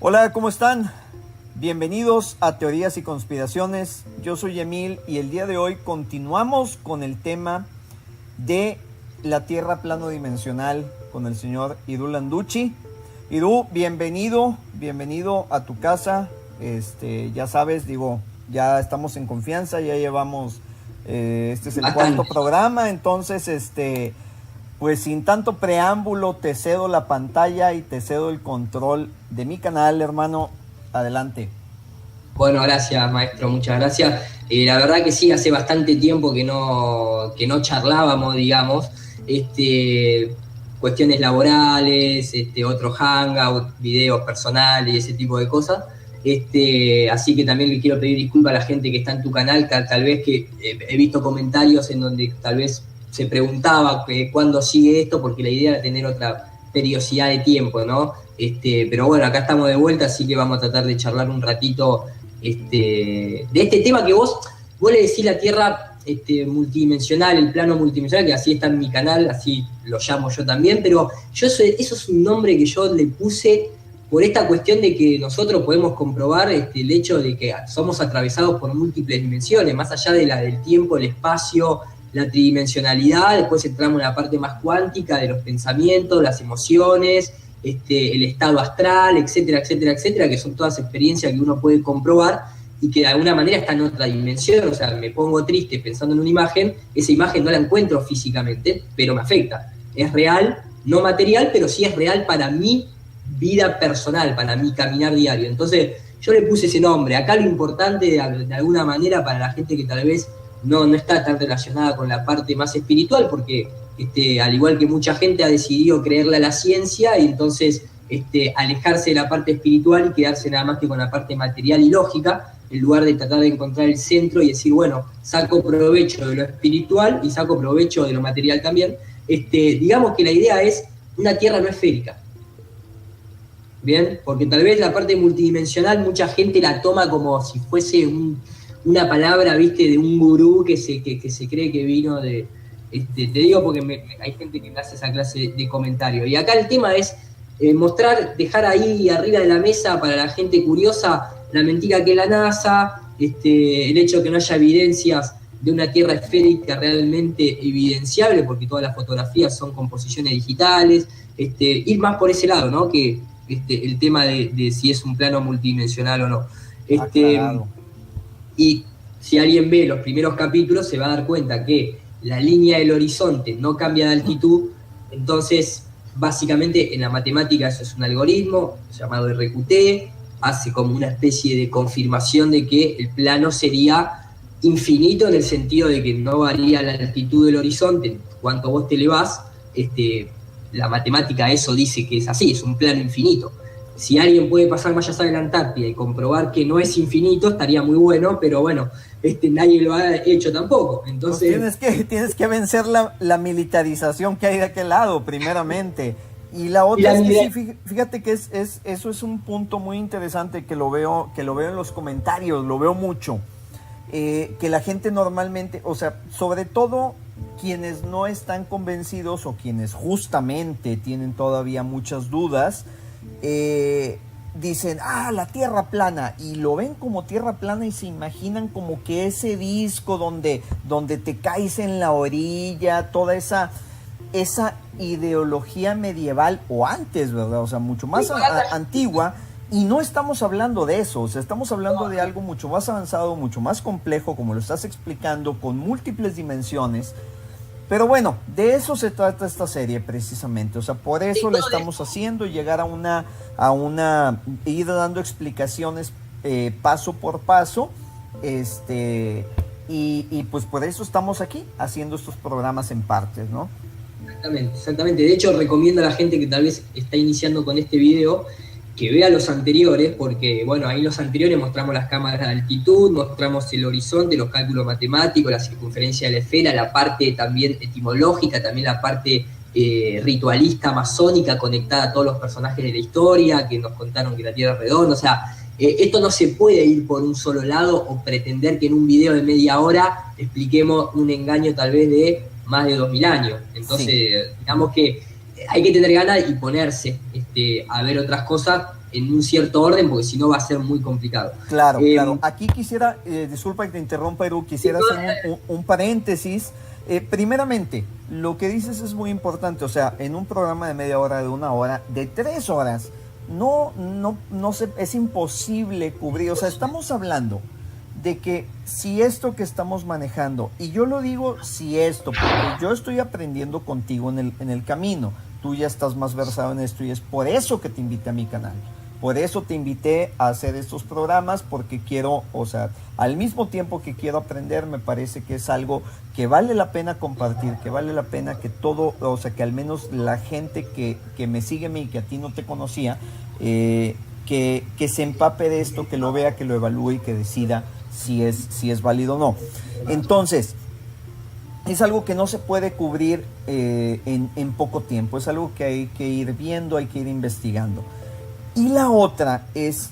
Hola, ¿cómo están? Bienvenidos a Teorías y Conspiraciones. Yo soy Emil y el día de hoy continuamos con el tema de la Tierra plano dimensional con el señor Idú Landucci. Idú, bienvenido a tu casa. Ya sabes, ya estamos en confianza, ya llevamos, este es el cuarto programa, entonces, pues sin tanto preámbulo, te cedo la pantalla y te cedo el control de mi canal, hermano. Adelante. Bueno, gracias, maestro, muchas gracias. La verdad que sí, hace bastante tiempo que no charlábamos, digamos, cuestiones laborales, otro hangout, videos personales y ese tipo de cosas. Así que también le quiero pedir disculpas a la gente que está en tu canal, tal vez que he visto comentarios en donde tal vez se preguntaba cuándo sigue esto, porque la idea era tener otra periodicidad de tiempo, ¿no? Pero bueno, acá estamos de vuelta, así que vamos a tratar de charlar un ratito de este tema que vos le decís la Tierra multidimensional, el plano multidimensional, que así está en mi canal, así lo llamo yo también, pero eso es un nombre que yo le puse por esta cuestión de que nosotros podemos comprobar el hecho de que somos atravesados por múltiples dimensiones, más allá de la del tiempo, el espacio, la tridimensionalidad. Después entramos en la parte más cuántica de los pensamientos, las emociones, el estado astral, etcétera, etcétera, etcétera, que son todas experiencias que uno puede comprobar y que de alguna manera está en otra dimensión. O sea, me pongo triste pensando en una imagen, esa imagen no la encuentro físicamente, pero me afecta. Es real, no material, pero sí es real para mi vida personal, para mi caminar diario. Entonces, yo le puse ese nombre. Acá lo importante, de alguna manera, para la gente que tal vez no está tan relacionada con la parte más espiritual, porque al igual que mucha gente ha decidido creerle a la ciencia y entonces alejarse de la parte espiritual y quedarse nada más que con la parte material y lógica, en lugar de tratar de encontrar el centro y decir, bueno, saco provecho de lo espiritual y saco provecho de lo material también. Digamos que la idea es una Tierra no esférica. Bien, porque tal vez la parte multidimensional mucha gente la toma como si fuese una palabra, viste, de un gurú que se cree que vino de... te digo porque hay gente que me hace esa clase de comentario. Y acá el tema es mostrar, dejar ahí arriba de la mesa para la gente curiosa la mentira que es la NASA, el hecho de que no haya evidencias de una Tierra esférica realmente evidenciable, porque todas las fotografías son composiciones digitales, ir más por ese lado, ¿no? Que el tema de si es un plano multidimensional o no. Y si alguien ve los primeros capítulos se va a dar cuenta que la línea del horizonte no cambia de altitud, entonces básicamente en la matemática eso es un algoritmo llamado RQT, hace como una especie de confirmación de que el plano sería infinito en el sentido de que no varía la altitud del horizonte, cuanto vos te elevás, la matemática eso dice que es así, es un plano infinito. Si alguien puede pasar más allá de la Antártida y comprobar que no es infinito, estaría muy bueno, pero bueno, nadie lo ha hecho tampoco. Entonces pues tienes que vencer la militarización que hay de aquel lado, primeramente. Y la otra es que sí, fíjate que eso es un punto muy interesante que lo veo en los comentarios, lo veo mucho. Que la gente normalmente, o sea, sobre todo quienes no están convencidos o quienes justamente tienen todavía muchas dudas, dicen, la Tierra plana, y lo ven como Tierra plana y se imaginan como que ese disco donde te caes en la orilla, toda esa ideología medieval o antes, ¿verdad? O sea, mucho más antigua. Y no estamos hablando de eso, o sea, estamos hablando de algo mucho más avanzado, mucho más complejo, como lo estás explicando, con múltiples dimensiones. Pero bueno, de eso se trata esta serie precisamente, o sea, por eso le estamos haciendo, llegar ir dando explicaciones paso por paso, y pues por eso estamos aquí, haciendo estos programas en partes, ¿no? Exactamente. De hecho, recomiendo a la gente que tal vez está iniciando con este video que vea los anteriores, porque, bueno, ahí en los anteriores mostramos las cámaras de altitud, mostramos el horizonte, los cálculos matemáticos, la circunferencia de la esfera, la parte también etimológica, también la parte ritualista, masónica, conectada a todos los personajes de la historia, que nos contaron que la Tierra es redonda. O sea, esto no se puede ir por un solo lado o pretender que en un video de media hora expliquemos un engaño tal vez de más de 2000 años. Entonces, digamos que hay que tener ganas y ponerse a ver otras cosas en un cierto orden, porque si no va a ser muy complicado. Claro, claro. Aquí quisiera, disculpa que te interrumpa, Edu, quisiera hacer un paréntesis. Primeramente, lo que dices es muy importante, o sea, en un programa de media hora, de una hora, de 3 horas, no es imposible cubrir, o sea, estamos hablando de que si esto que estamos manejando, y yo lo digo si esto, porque yo estoy aprendiendo contigo en el camino, tú ya estás más versado en esto y es por eso que te invité a mi canal. Por eso te invité a hacer estos programas, porque quiero, o sea, al mismo tiempo que quiero aprender, me parece que es algo que vale la pena compartir, que vale la pena que todo, o sea, que al menos la gente que me sigue a mí, que a ti no te conocía, que se empape de esto, que lo vea, que lo evalúe y que decida si es válido o no. Entonces, es algo que no se puede cubrir en poco tiempo, es algo que hay que ir viendo, hay que ir investigando. Y la otra es,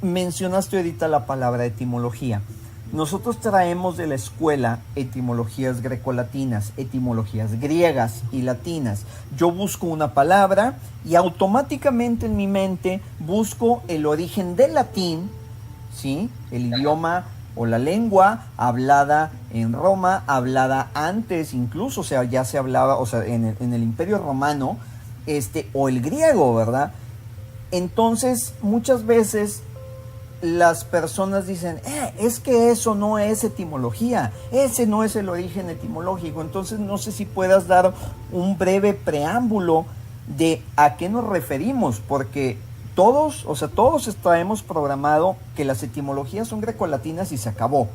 mencionaste ahorita la palabra etimología. Nosotros traemos de la escuela etimologías grecolatinas, etimologías griegas y latinas. Yo busco una palabra y automáticamente en mi mente busco el origen del latín, ¿sí? El idioma o la lengua hablada en Roma, hablada antes incluso, o sea, ya se hablaba, o sea, en el Imperio Romano, o el griego, ¿verdad? Entonces, muchas veces las personas dicen, es que eso no es etimología, ese no es el origen etimológico. Entonces, no sé si puedas dar un breve preámbulo de a qué nos referimos, porque todos traemos programado que las etimologías son grecolatinas y se acabó.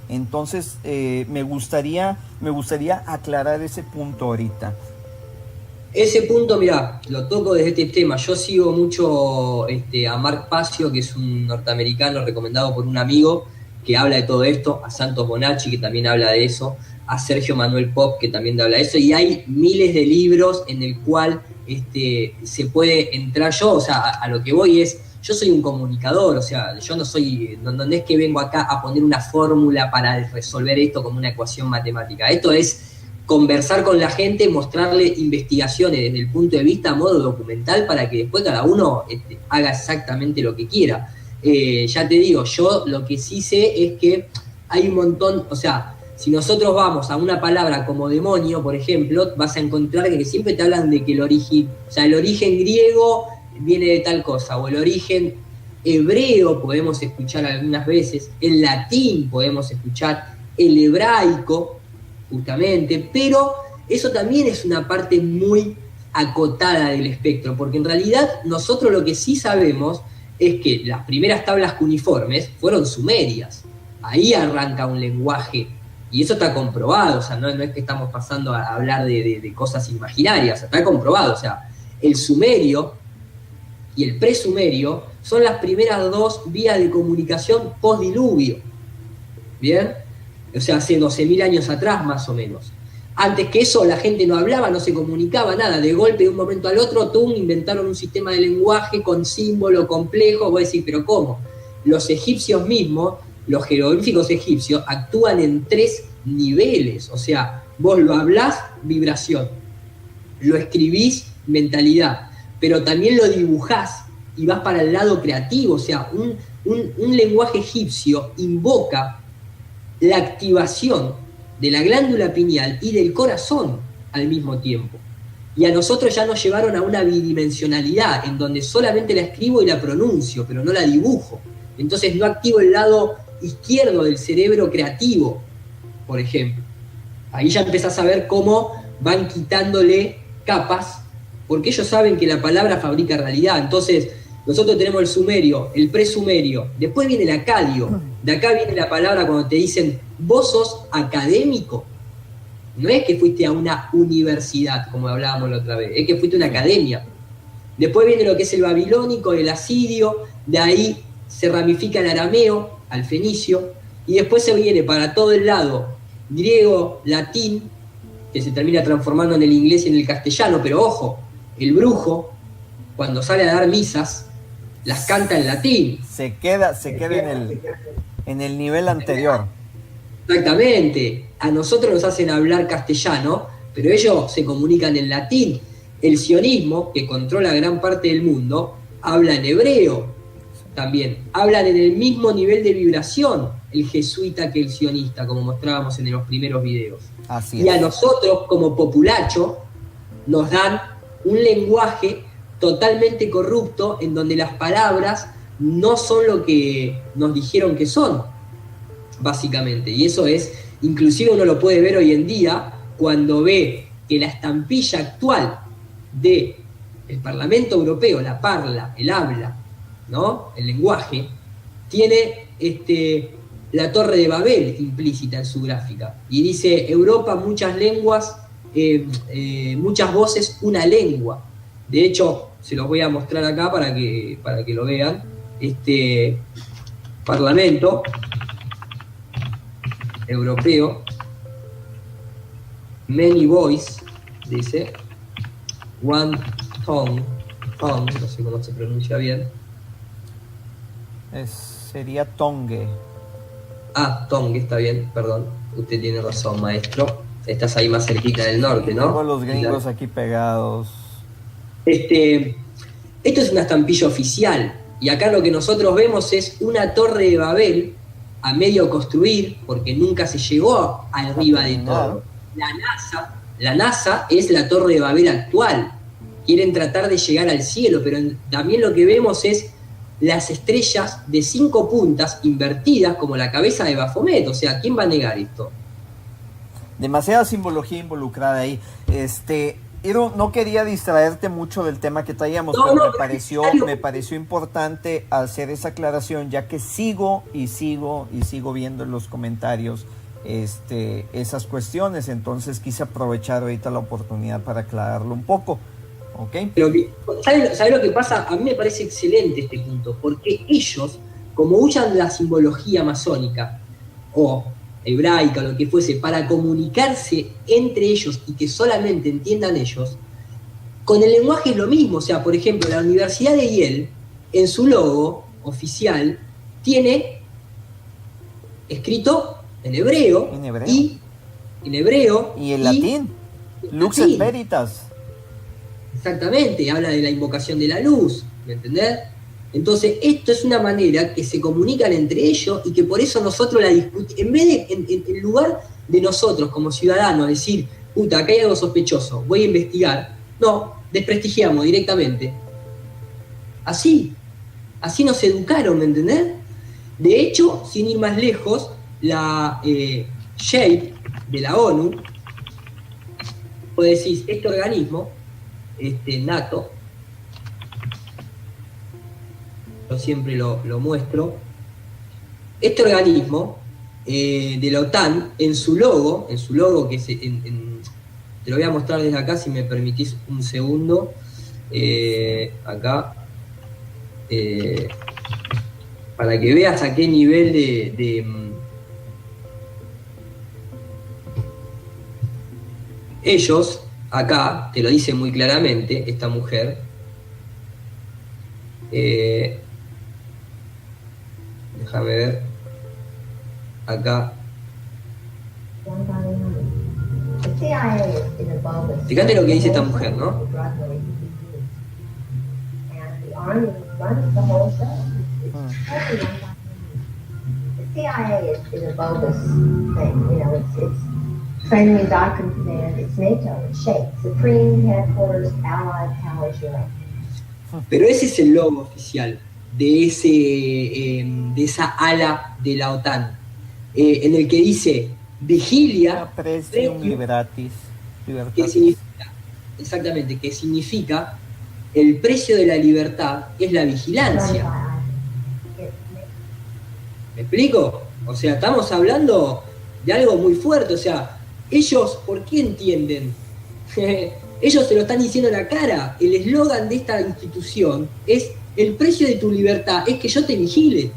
Entonces, me gustaría aclarar ese punto ahorita. Ese punto, mirá, lo toco desde este tema. Yo sigo mucho a Mark Passio, que es un norteamericano recomendado por un amigo que habla de todo esto, a Santos Bonacci, que también habla de eso, a Sergio Manuel Pop, que también habla de eso, y hay miles de libros en el cual se puede entrar. Yo, o sea, a lo que voy es, yo soy un comunicador, o sea, yo no soy, no es que vengo acá a poner una fórmula para resolver esto como una ecuación matemática. Esto es conversar con la gente, mostrarle investigaciones desde el punto de vista a modo documental para que después cada uno haga exactamente lo que quiera. Ya te digo, yo lo que sí sé es que hay un montón, o sea, si nosotros vamos a una palabra como demonio, por ejemplo, vas a encontrar que siempre te hablan de que el origen griego viene de tal cosa, o el origen hebreo podemos escuchar algunas veces, el latín podemos escuchar, el hebraico, justamente, pero eso también es una parte muy acotada del espectro, porque en realidad nosotros lo que sí sabemos es que las primeras tablas cuneiformes fueron sumerias, ahí arranca un lenguaje, y eso está comprobado, o sea, no es que estamos pasando a hablar de cosas imaginarias, está comprobado, o sea, el sumerio y el presumerio son las primeras dos vías de comunicación post-diluvio, ¿bien? O sea, hace 12.000 años atrás, más o menos. Antes que eso, la gente no hablaba, no se comunicaba, nada. De golpe, de un momento al otro, inventaron un sistema de lenguaje con símbolo complejo. Voy a decir, ¿pero cómo? Los egipcios mismos, los jeroglíficos egipcios, actúan en 3 niveles. O sea, vos lo hablás, vibración. Lo escribís, mentalidad. Pero también lo dibujás y vas para el lado creativo. O sea, un lenguaje egipcio invoca la activación de la glándula pineal y del corazón al mismo tiempo. Y a nosotros ya nos llevaron a una bidimensionalidad, en donde solamente la escribo y la pronuncio, pero no la dibujo. Entonces no activo el lado izquierdo del cerebro creativo, por ejemplo. Ahí ya empezás a ver cómo van quitándole capas, porque ellos saben que la palabra fabrica realidad. Entonces, nosotros tenemos el sumerio, el presumerio, después viene el acadio. De acá viene la palabra cuando te dicen, vos sos académico. No es que fuiste a una universidad, como hablábamos la otra vez, es que fuiste a una academia. Después viene lo que es el babilónico, el asirio, de ahí se ramifica el arameo, al fenicio, y después se viene para todo el lado griego, latín, que se termina transformando en el inglés y en el castellano, pero ojo, el brujo, cuando sale a dar misas, las canta en latín. Se queda en el nivel anterior. Exactamente. A nosotros nos hacen hablar castellano, pero ellos se comunican en latín. El sionismo, que controla gran parte del mundo, habla en hebreo también. Hablan en el mismo nivel de vibración el jesuita que el sionista, como mostrábamos en los primeros videos. Así y es. a nosotros, como populacho, nos dan un lenguaje totalmente corrupto en donde las palabras no son lo que nos dijeron que son, básicamente. Y eso es, inclusive uno lo puede ver hoy en día cuando ve que la estampilla actual del Parlamento Europeo, la parla, el habla, ¿no? El lenguaje, tiene la Torre de Babel implícita en su gráfica. Y dice, Europa, muchas lenguas, muchas voces, una lengua. De hecho, se los voy a mostrar acá para que lo vean. Parlamento Europeo, many voice, dice, one tongue, no sé cómo se pronuncia bien. Sería tongue. Tongue, está bien, perdón. Usted tiene razón, maestro. Estás ahí más cerquita del norte, ¿no? Tengo los gringos aquí pegados. Esto es una estampilla oficial. Y acá lo que nosotros vemos es una torre de Babel a medio construir, porque nunca se llegó arriba de todo. La NASA es la torre de Babel actual. Quieren tratar de llegar al cielo, pero también lo que vemos es las estrellas de 5 puntas invertidas como la cabeza de Baphomet. O sea, ¿quién va a negar esto? Demasiada simbología involucrada ahí. Edu, no quería distraerte mucho del tema que traíamos, pero me pareció importante hacer esa aclaración, ya que sigo viendo en los comentarios esas cuestiones. Entonces quise aprovechar ahorita la oportunidad para aclararlo un poco. ¿Okay? ¿Sabe lo que pasa? A mí me parece excelente este punto, porque ellos, como usan la simbología masónica o hebraica o lo que fuese, para comunicarse entre ellos y que solamente entiendan ellos, con el lenguaje es lo mismo. O sea, por ejemplo, la Universidad de Yale, en su logo oficial, tiene escrito en hebreo. Y en latín. Lux et Veritas. Exactamente, habla de la invocación de la luz, ¿me entendés? Entonces, esto es una manera que se comunican entre ellos y que por eso nosotros la discutimos. En vez de, en lugar de nosotros como ciudadanos decir, puta, acá hay algo sospechoso, voy a investigar, no, desprestigiamos directamente. Así nos educaron, ¿me entendés? De hecho, sin ir más lejos, la SHAPE de la ONU, vos decís, este organismo, NATO, yo siempre lo muestro, este organismo de la OTAN, en su logo que te lo voy a mostrar desde acá si me permitís un segundo, acá, para que veas a qué nivel de ellos, acá, te lo dice muy claramente esta mujer, déjame ver, acá. Fíjate lo que dice esta mujer, ¿no? Training Doctrine Command, it's NATO, it's SHAPE, Supreme Headquarters, Allied Powers Unit. Pero ese es el logo oficial de esa ala de la OTAN, en el que dice vigilia, Prestium Liberatis, que significa, exactamente, que significa el precio de la libertad es la vigilancia. ¿Me explico? O sea, estamos hablando de algo muy fuerte. O sea, ellos, ¿por qué entienden? Ellos se lo están diciendo en la cara. El eslogan de esta institución es: el precio de tu libertad es que yo te vigile.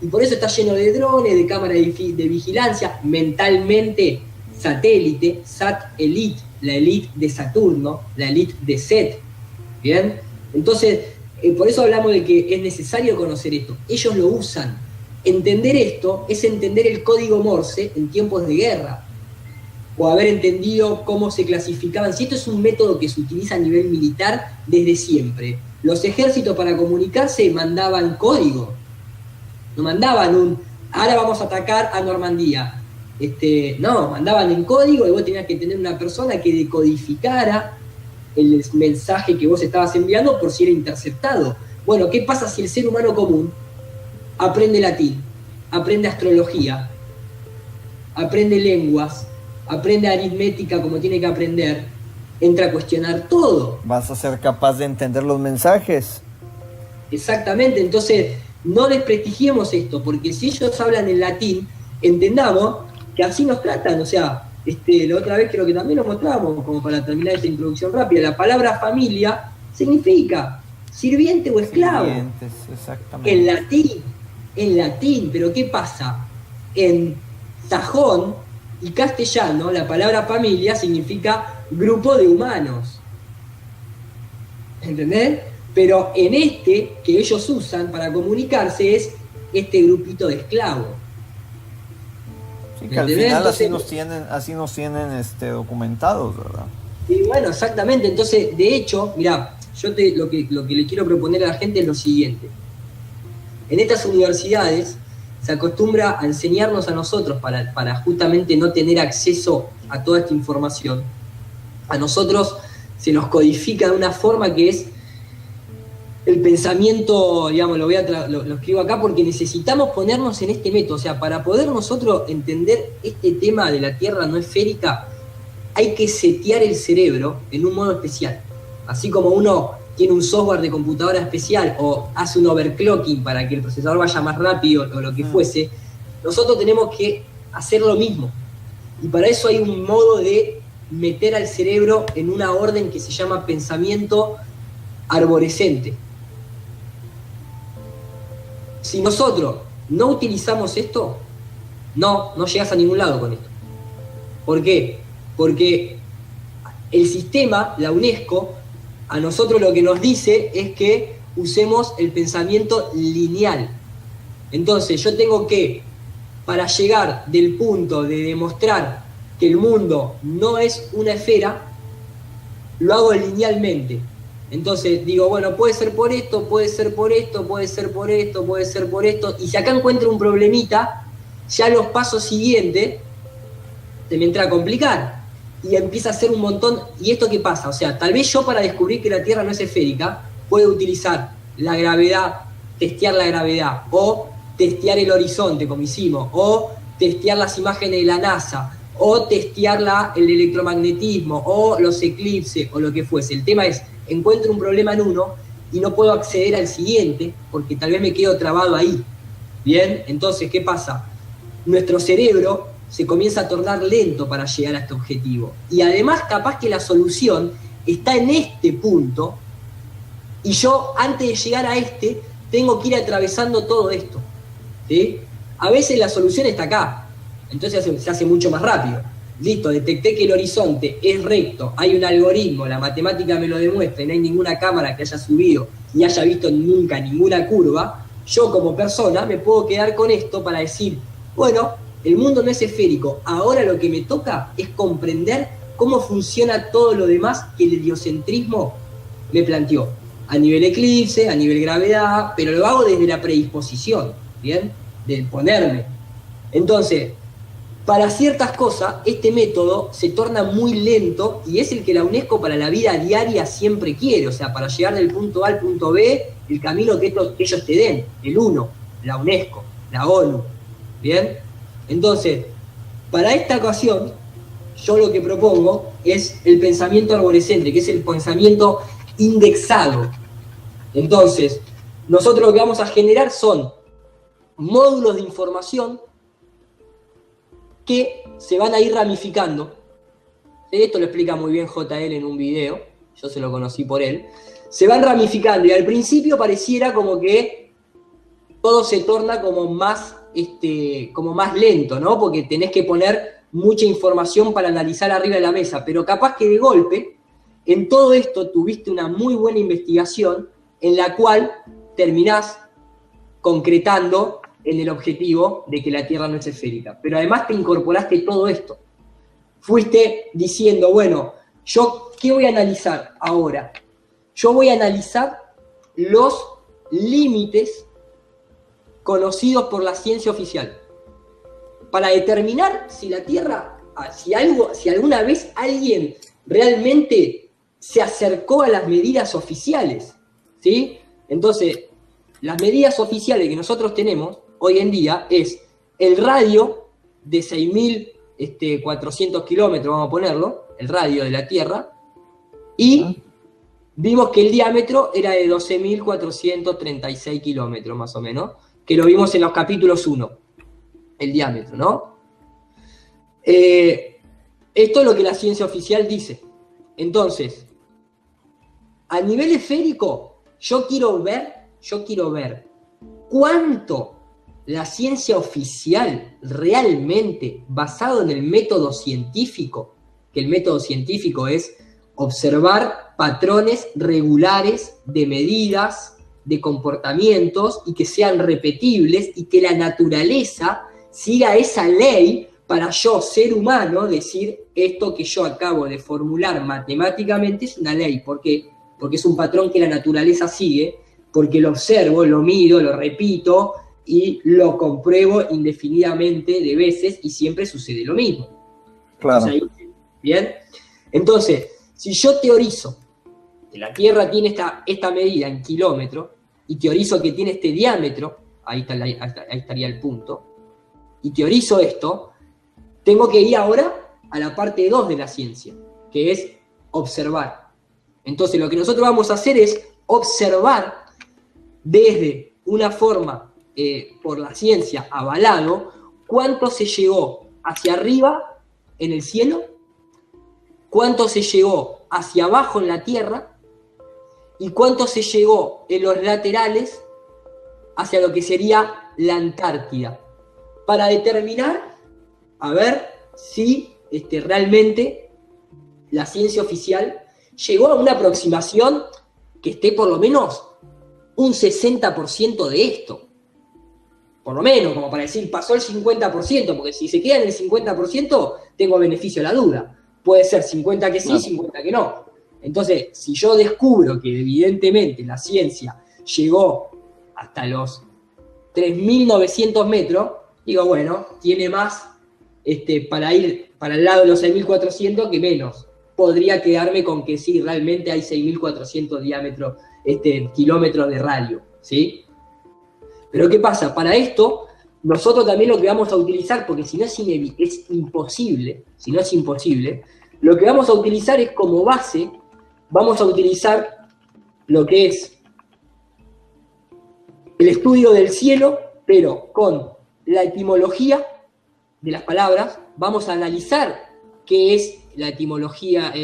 Y por eso está lleno de drones, de cámaras de vigilancia, mentalmente satélite, Sat Elite, la elite de Saturno, la elite de Set. ¿Bien? Entonces, por eso hablamos de que es necesario conocer esto. Ellos lo usan. Entender esto es entender el código Morse en tiempos de guerra, o haber entendido cómo se clasificaban. Si esto es un método que se utiliza a nivel militar desde siempre, Los ejércitos para comunicarse mandaban código, no mandaban ahora vamos a atacar a Normandía. No, mandaban en código y vos tenías que tener una persona que decodificara el mensaje que vos estabas enviando por si era interceptado. Bueno, ¿qué pasa si el ser humano común aprende latín, aprende astrología, aprende lenguas, aprende aritmética como tiene que aprender, entra a cuestionar todo? Vas a ser capaz de entender los mensajes. Exactamente, entonces no desprestigiemos esto, porque si ellos hablan en latín, entendamos que así nos tratan. O sea, la otra vez creo que también lo mostramos, como para terminar esta introducción rápida, la palabra familia significa sirviente o esclavo. Sirvientes, exactamente. En latín, pero ¿qué pasa? En sajón y castellano, la palabra familia significa grupo de humanos. ¿Entendés? Pero en que ellos usan para comunicarse es este grupito de esclavos. Sí, que al final así nos tienen documentados, ¿verdad? Y bueno, exactamente. Entonces, de hecho, mirá, yo lo que le quiero proponer a la gente es lo siguiente. En estas universidades se acostumbra a enseñarnos a nosotros para justamente no tener acceso a toda esta información. A nosotros se nos codifica de una forma que es el pensamiento, digamos, lo escribo acá porque necesitamos ponernos en este método. O sea, para poder nosotros entender este tema de la Tierra no esférica, hay que setear el cerebro en un modo especial. Así como uno tiene un software de computadora especial o hace un overclocking para que el procesador vaya más rápido o lo que fuese, nosotros tenemos que hacer lo mismo. Y para eso hay un modo de meter al cerebro en una orden que se llama pensamiento arborescente. Si nosotros no utilizamos esto, no llegas a ningún lado con esto. ¿Por qué? Porque el sistema, la UNESCO, a nosotros lo que nos dice es que usemos el pensamiento lineal. Entonces yo tengo que, para llegar del punto de demostrar que el mundo no es una esfera, lo hago linealmente. Entonces digo, bueno, puede ser por esto, puede ser por esto, puede ser por esto, puede ser por esto, y si acá encuentro un problemita, ya los pasos siguientes se me entra a complicar, y empieza a hacer un montón. ¿Y esto qué pasa? O sea, tal vez yo para descubrir que la Tierra no es esférica, puedo utilizar la gravedad, testear la gravedad, o testear el horizonte, como hicimos, o testear las imágenes de la NASA, o testear el electromagnetismo, o los eclipses, o lo que fuese. El tema es, encuentro un problema en uno y no puedo acceder al siguiente porque tal vez me quedo trabado ahí. Bien, entonces, ¿qué pasa? Nuestro cerebro se comienza a tornar lento para llegar a este objetivo. Y además, capaz que la solución está en este punto y yo, antes de llegar a tengo que ir atravesando todo esto. ¿Sí? A veces la solución está acá, entonces se hace mucho más rápido. Listo, detecté que el horizonte es recto, hay un algoritmo, la matemática me lo demuestra y no hay ninguna cámara que haya subido y haya visto nunca ninguna curva. Yo como persona me puedo quedar con esto para decir, bueno, el mundo no es esférico, ahora lo que me toca es comprender cómo funciona todo lo demás que el heliocentrismo me planteó. A nivel eclipse, a nivel gravedad, pero lo hago desde la predisposición, ¿bien? De ponerme. Entonces, para ciertas cosas, este método se torna muy lento y es el que la UNESCO para la vida diaria siempre quiere. O sea, para llegar del punto A al punto B, el camino que ellos te den, el UNO, la UNESCO, la ONU. ¿Bien? Entonces, para esta ocasión, yo lo que propongo es el pensamiento arborescente, que es el pensamiento indexado. Entonces, nosotros lo que vamos a generar son módulos de información que se van a ir ramificando. Esto lo explica muy bien JL en un video, yo se lo conocí por él. Se van ramificando y al principio pareciera como que todo se torna como más lento, ¿no? Porque tenés que poner mucha información para analizar arriba de la mesa, pero capaz que de golpe, en todo esto tuviste una muy buena investigación en la cual terminás concretando en el objetivo de que la Tierra no es esférica. Pero además te incorporaste todo esto. Fuiste diciendo, bueno, ¿yo qué voy a analizar ahora? Yo voy a analizar los límites conocidos por la ciencia oficial para determinar si la Tierra, si alguna vez alguien realmente se acercó a las medidas oficiales, ¿sí? Entonces, las medidas oficiales que nosotros tenemos hoy en día es el radio de 6.400 kilómetros, vamos a ponerlo, el radio de la Tierra, y vimos que el diámetro era de 12.436 kilómetros, más o menos, que lo vimos en los capítulos 1, el diámetro, ¿no? Esto es lo que la ciencia oficial dice. Entonces, a nivel esférico, yo quiero ver cuánto la ciencia oficial realmente, basado en el método científico, que el método científico es observar patrones regulares de medidas, de comportamientos, y que sean repetibles, y que la naturaleza siga esa ley para yo, ser humano, decir esto que yo acabo de formular matemáticamente es una ley. ¿Por qué? Porque es un patrón que la naturaleza sigue, porque lo observo, lo mido, lo repito y lo compruebo indefinidamente de veces y siempre sucede lo mismo. Claro. ¿Bien? Entonces, si yo teorizo que la Tierra tiene esta medida en kilómetros y teorizo que tiene este diámetro, ahí estaría el punto, y teorizo esto, tengo que ir ahora a la parte 2 de la ciencia, que es observar. Entonces, lo que nosotros vamos a hacer es observar desde una forma, por la ciencia, avalado, cuánto se llegó hacia arriba en el cielo, cuánto se llegó hacia abajo en la Tierra y cuánto se llegó en los laterales hacia lo que sería la Antártida, para determinar, a ver si realmente la ciencia oficial llegó a una aproximación que esté por lo menos un 60% de esto. Por lo menos, como para decir, pasó el 50%, porque si se queda en el 50%, tengo beneficio a la duda. Puede ser 50 que sí, no. 50 que no. Entonces, si yo descubro que evidentemente la ciencia llegó hasta los 3.900 metros, digo, bueno, tiene más para ir para el lado de los 6.400 que menos. Podría quedarme con que sí, realmente hay 6.400 diámetros, kilómetros de radio, ¿sí? Pero ¿qué pasa? Para esto, nosotros también lo que vamos a utilizar, porque si no es imposible, lo que vamos a utilizar es como base, vamos a utilizar lo que es el estudio del cielo, pero con la etimología de las palabras. Vamos a analizar qué es la etimología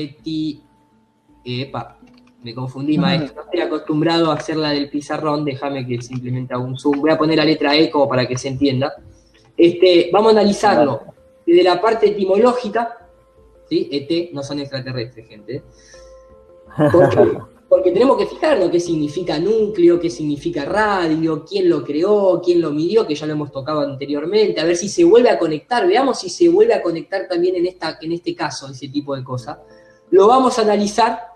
me confundí, maestro. No estoy acostumbrado a hacerla del pizarrón, déjame que simplemente haga un zoom. Voy a poner la letra E como para que se entienda. Vamos a analizarlo desde la parte etimológica, ¿sí? ET no son extraterrestres, gente. Porque tenemos que fijarnos qué significa núcleo, qué significa radio, quién lo creó, quién lo midió, que ya lo hemos tocado anteriormente, a ver si se vuelve a conectar, veamos si se vuelve a conectar también en este caso, ese tipo de cosas. Lo vamos a analizar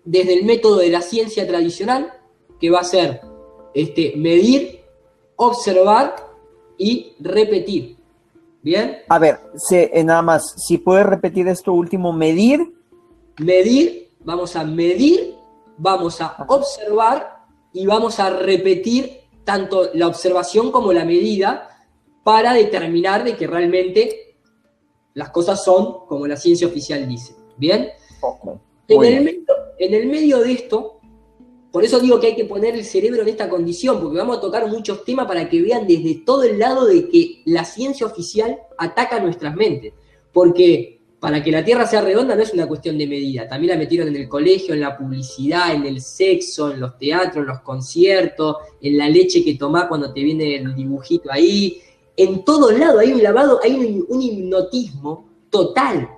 desde el método de la ciencia tradicional, que va a ser medir, observar y repetir. ¿Bien? A ver, nada más, si puedes repetir esto último, medir. Vamos a medir, vamos a observar y vamos a repetir tanto la observación como la medida para determinar de que realmente las cosas son como la ciencia oficial dice. ¿Bien? Okay. En el medio de esto, por eso digo que hay que poner el cerebro en esta condición, porque vamos a tocar muchos temas para que vean desde todo el lado de que la ciencia oficial ataca nuestras mentes. Porque para que la Tierra sea redonda no es una cuestión de medida, también la metieron en el colegio, en la publicidad, en el sexo, en los teatros, en los conciertos, en la leche que tomás cuando te viene el dibujito ahí. En todos lados hay un lavado, hay un hipnotismo total.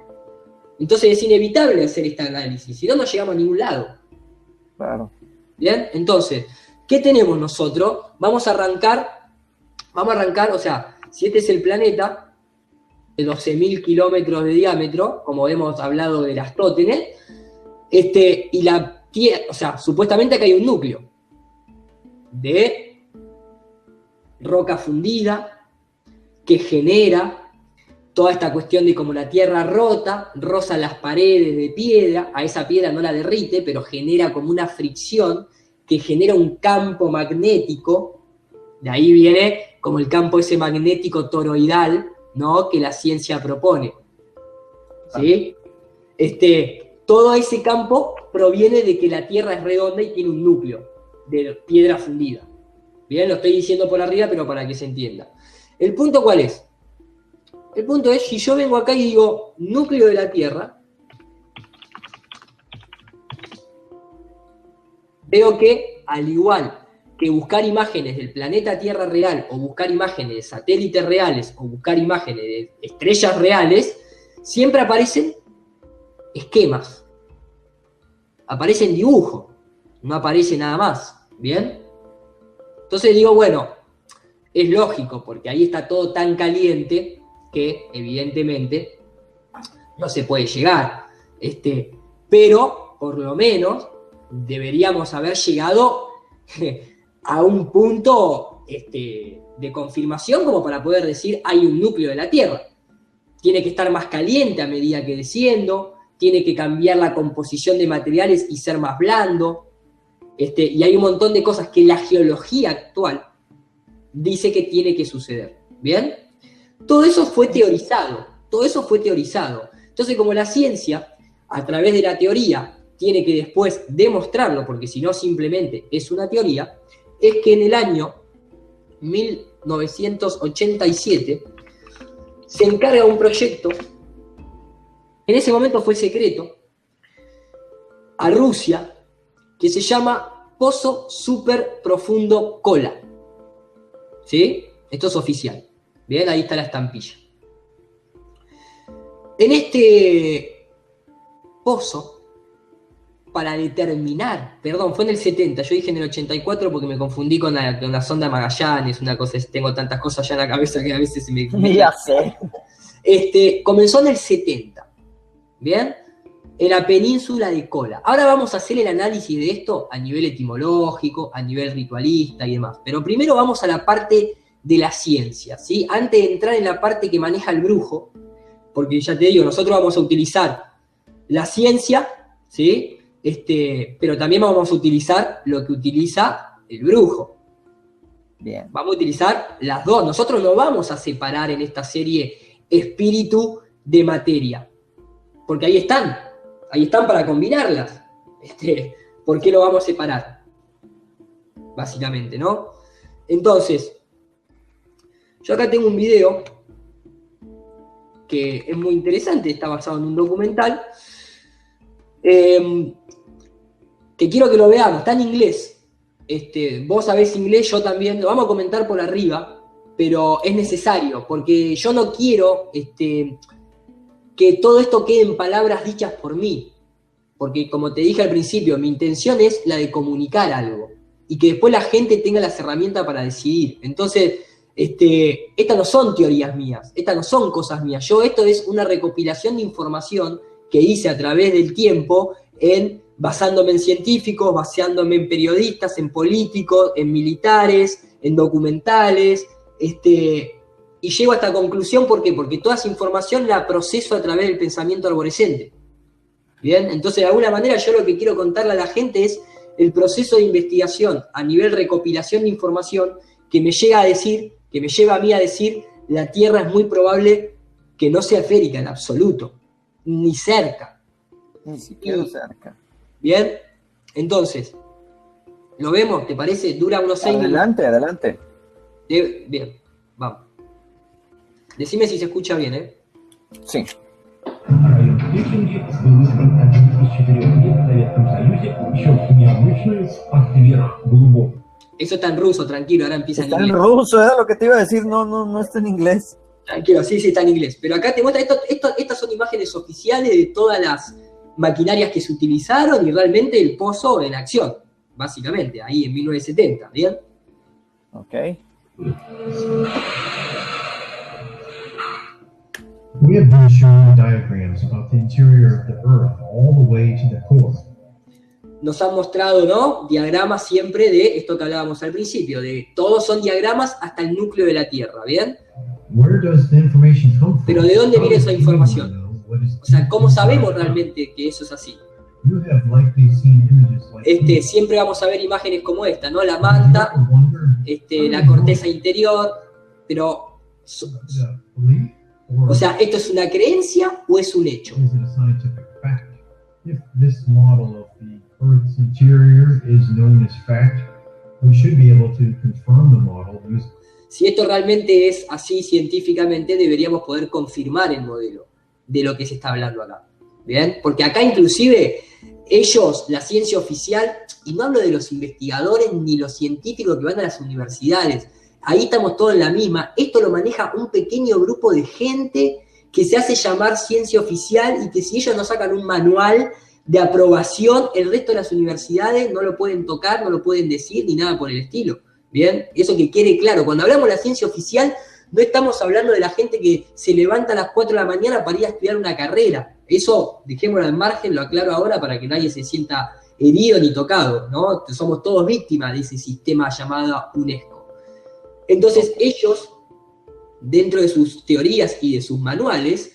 Entonces es inevitable hacer este análisis, si no, no llegamos a ningún lado. Claro. ¿Bien? Entonces, ¿qué tenemos nosotros? Vamos a arrancar, o sea, si este es el planeta, de 12.000 kilómetros de diámetro, como hemos hablado de Aristóteles, y la Tierra, o sea, supuestamente acá hay un núcleo. de roca fundida que genera toda esta cuestión de como la tierra rota, roza las paredes de piedra, a esa piedra no la derrite, pero genera como una fricción que genera un campo magnético, de ahí viene como el campo ese magnético toroidal, ¿no?, que la ciencia propone. ¿Sí? Todo ese campo proviene de que la Tierra es redonda y tiene un núcleo de piedra fundida. Bien, lo estoy diciendo por arriba, pero para que se entienda. ¿El punto cuál es? El punto es, si yo vengo acá y digo núcleo de la Tierra, veo que, al igual que buscar imágenes del planeta Tierra real, o buscar imágenes de satélites reales, o buscar imágenes de estrellas reales, siempre aparecen esquemas. Aparecen dibujos, no aparece nada más. ¿Bien? Entonces digo, bueno, es lógico, porque ahí está todo tan caliente que, evidentemente, no se puede llegar. Pero, por lo menos, deberíamos haber llegado a un punto de confirmación como para poder decir hay un núcleo de la Tierra. Tiene que estar más caliente a medida que desciendo, tiene que cambiar la composición de materiales y ser más blando, y hay un montón de cosas que la geología actual dice que tiene que suceder. ¿Bien? Todo eso fue teorizado, Entonces, como la ciencia, a través de la teoría, tiene que después demostrarlo, porque si no simplemente es una teoría, es que en el año 1987 se encarga un proyecto, en ese momento fue secreto, a Rusia, que se llama Pozo Super Profundo Kola. ¿Sí? Esto es oficial. Bien, ahí está la estampilla. En este pozo, para determinar, perdón, fue en el 70, yo dije en el 84 porque me confundí con la sonda Magallanes, una cosa, tengo tantas cosas ya en la cabeza que a veces se me... Ya sé. Comenzó en el 70, ¿bien? En la península de Kola. Ahora vamos a hacer el análisis de esto a nivel etimológico, a nivel ritualista y demás. Pero primero vamos a la parte de la ciencia, ¿sí? Antes de entrar en la parte que maneja el brujo, porque ya te digo, nosotros vamos a utilizar la ciencia, ¿sí? Pero también vamos a utilizar lo que utiliza el brujo. Bien. Vamos a utilizar las dos. Nosotros no vamos a separar en esta serie espíritu de materia, porque ahí están para combinarlas. ¿Por qué lo vamos a separar? Básicamente, ¿no? Entonces, yo acá tengo un video que es muy interesante, está basado en un documental, que quiero que lo veamos, está en inglés. Vos sabés inglés, yo también, lo vamos a comentar por arriba, pero es necesario, porque yo no quiero que todo esto quede en palabras dichas por mí, porque como te dije al principio, mi intención es la de comunicar algo, y que después la gente tenga las herramientas para decidir. Entonces, estas no son teorías mías, estas no son cosas mías, esto es una recopilación de información que hice a través del tiempo, basándome en científicos, basándome en periodistas, en políticos, en militares, en documentales, y llego a esta conclusión, ¿por qué? Porque toda esa información la proceso a través del pensamiento arborescente. ¿Bien? Entonces, de alguna manera, yo lo que quiero contarle a la gente es el proceso de investigación a nivel recopilación de información que me lleva a mí a decir, la Tierra es muy probable que no sea esférica en absoluto, ni cerca. Ni siquiera cerca. Bien, entonces, ¿lo vemos? ¿Te parece? Dura unos 6 minutos. Adelante. Bien, vamos. Decime si se escucha bien, ¿eh? Sí. Eso está en ruso, tranquilo, ahora empieza en inglés. Está en ruso, era lo que te iba a decir, no está en inglés. Tranquilo, sí, está en inglés. Pero acá te muestra, estas son imágenes oficiales de todas las maquinarias que se utilizaron y realmente el pozo en acción, básicamente, ahí en 1970, ¿bien? Ok. We have been showing diagrams about the interior of the Earth all the way to the core. nos han mostrado, ¿no?, diagramas siempre de esto que hablábamos al principio, de todos son diagramas hasta el núcleo de la Tierra, ¿bien? Pero ¿de dónde viene esa información? O sea, ¿cómo sabemos realmente que eso es así? Siempre vamos a ver imágenes como esta, ¿no? La manta, la corteza interior, pero, o sea, ¿esto es una creencia o es un hecho? Si esto realmente es así científicamente, deberíamos poder confirmar el modelo de lo que se está hablando acá. ¿Bien? Porque acá inclusive ellos, la ciencia oficial, y no hablo de los investigadores ni los científicos que van a las universidades, ahí estamos todos en la misma, esto lo maneja un pequeño grupo de gente que se hace llamar ciencia oficial y que si ellos no sacan un manual de aprobación, el resto de las universidades no lo pueden tocar, no lo pueden decir, ni nada por el estilo. ¿Bien? Eso que quede claro, cuando hablamos de la ciencia oficial, no estamos hablando de la gente que se levanta a las 4 de la mañana para ir a estudiar una carrera. Eso, dejémoslo al margen, lo aclaro ahora para que nadie se sienta herido ni tocado, ¿no? Somos todos víctimas de ese sistema llamado UNESCO. Entonces, ellos, dentro de sus teorías y de sus manuales,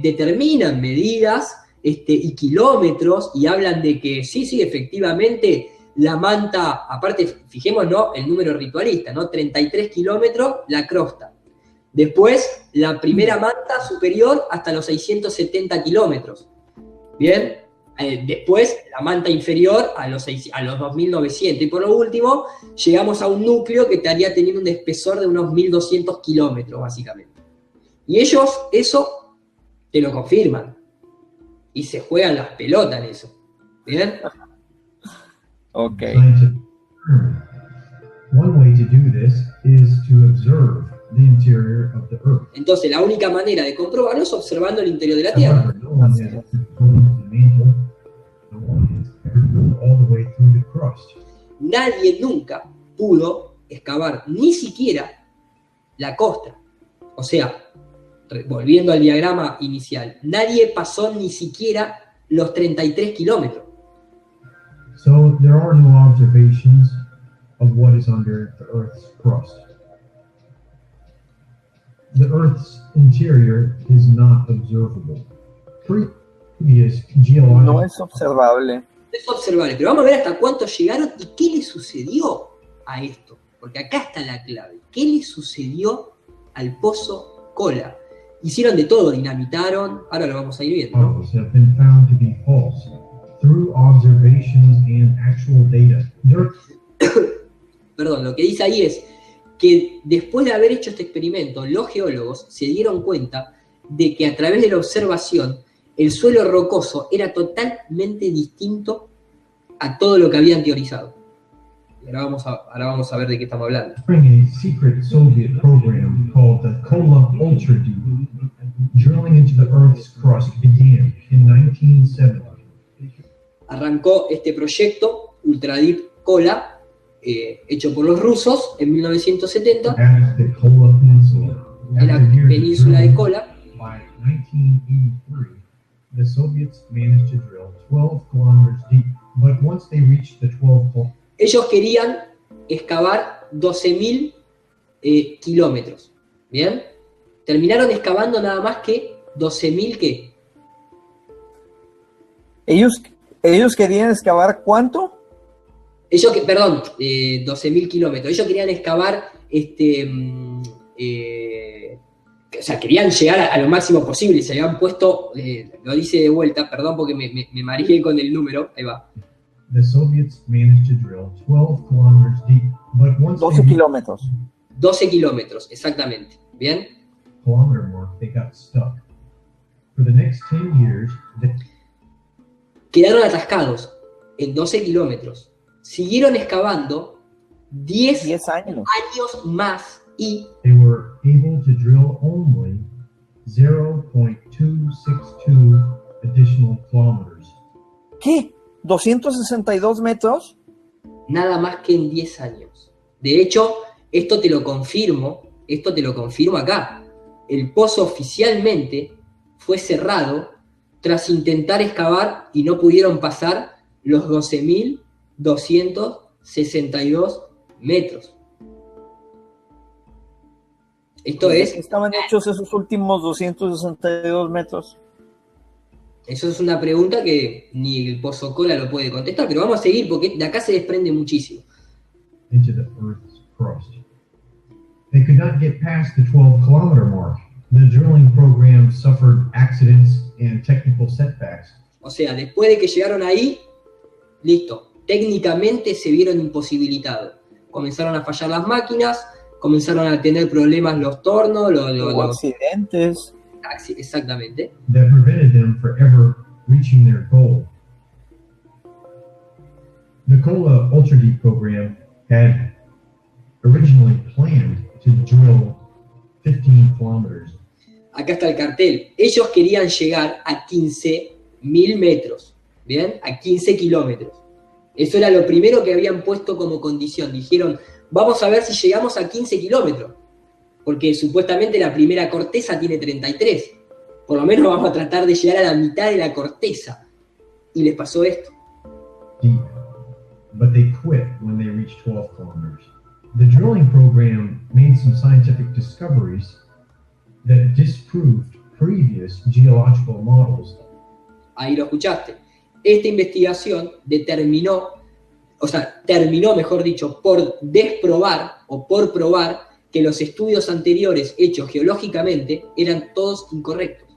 determinan medidas y kilómetros y hablan de que sí, efectivamente, la manta, aparte, fijémonos, ¿no?, el número ritualista, ¿no? 33 kilómetros la crosta. Después, la primera manta superior hasta los 670 kilómetros. ¿Bien? Después, la manta inferior a los 2.900. Y por lo último, llegamos a un núcleo que estaría teniendo un espesor de unos 1.200 kilómetros, básicamente. Y ellos eso te lo confirman. Y se juegan las pelotas en eso. ¿Bien? Ok. Entonces, la única manera de comprobarlo es observando el interior de la Tierra. Nadie nunca pudo excavar ni siquiera la costa. O sea, volviendo al diagrama inicial, nadie pasó ni siquiera los 33 kilómetros. So there are no observations of what is under the Earth's crust. The Earth's interior is not observable. Previous geological... No es observable. Es observable, pero vamos a ver hasta cuánto llegaron y qué le sucedió a esto. Porque acá está la clave. ¿Qué le sucedió al pozo Kola? Hicieron de todo, dinamitaron, ahora lo vamos a ir viendo, ¿no? Have been found to be false through observations and actual data. Perdón, lo que dice ahí es que después de haber hecho este experimento, los geólogos se dieron cuenta de que a través de la observación el suelo rocoso era totalmente distinto a todo lo que habían teorizado. Y ahora vamos a ver de qué estamos hablando. A secret Soviet program called the Kola Ultra Deep drilling into the Earth's crust began in 1970. Arrancó este proyecto Ultra Deep Kola, hecho por los rusos en 1970 en la península de Kola. By 1983, the Soviets managed to drill 12 kilometers deep, but once they reached the 12 Ellos querían excavar 12.000 kilómetros, ¿bien? Terminaron excavando nada más que 12.000 ¿qué? ¿Ellos querían excavar cuánto? 12.000 kilómetros. Ellos querían excavar, o sea, querían llegar a lo máximo posible. Se habían puesto, lo dice de vuelta, perdón porque me mareé con el número, ahí va. The Soviets managed to drill 12 kilometers deep, but once 12 kilómetros. 12 kilómetros, exactamente. ¿Bien? Kilometer mark, they got stuck. For the next 10 years, quedaron atascados en 12 kilómetros. Siguieron excavando 10 años más y they were able to drill only 0.262 additional kilometers. ¿Qué? ¿262 metros? Nada más que en 10 años. De hecho, esto te lo confirmo acá. El pozo oficialmente fue cerrado tras intentar excavar y no pudieron pasar los 12.262 metros. Esto ¿De es, qué estaban hechos esos últimos 262 metros? eso es una pregunta que ni el Pozocola lo puede contestar, pero vamos a seguir porque de acá se desprende muchísimo. into the Earth's crust. They could not get past the 12-kilometer mark. The drilling program suffered accidents and technical setbacks. O sea, después de que llegaron ahí, listo, técnicamente se vieron imposibilitados. Comenzaron a fallar las máquinas, comenzaron a tener problemas los tornos, Hubo accidentes. exactamente. That prevented them from ever reaching their goal. The Kola Ultra Deep program had originally planned to drill 15 kilometers. Acá está el cartel. Ellos querían llegar a 15.000 metros, ¿bien? A 15 kilómetros. Eso era lo primero que habían puesto como condición. Dijeron, vamos a ver si llegamos a 15 kilómetros, porque supuestamente la primera corteza tiene 33. Por lo menos vamos a tratar de llegar a la mitad de la corteza. Y les pasó esto. Deep, but they quit when they reached 12 kilometers. The drilling program made some scientific discoveries that disproved previous geological models. Ahí lo escuchaste. Esta investigación terminó, mejor dicho, por desprobar o por probar que los estudios anteriores hechos geológicamente eran todos incorrectos.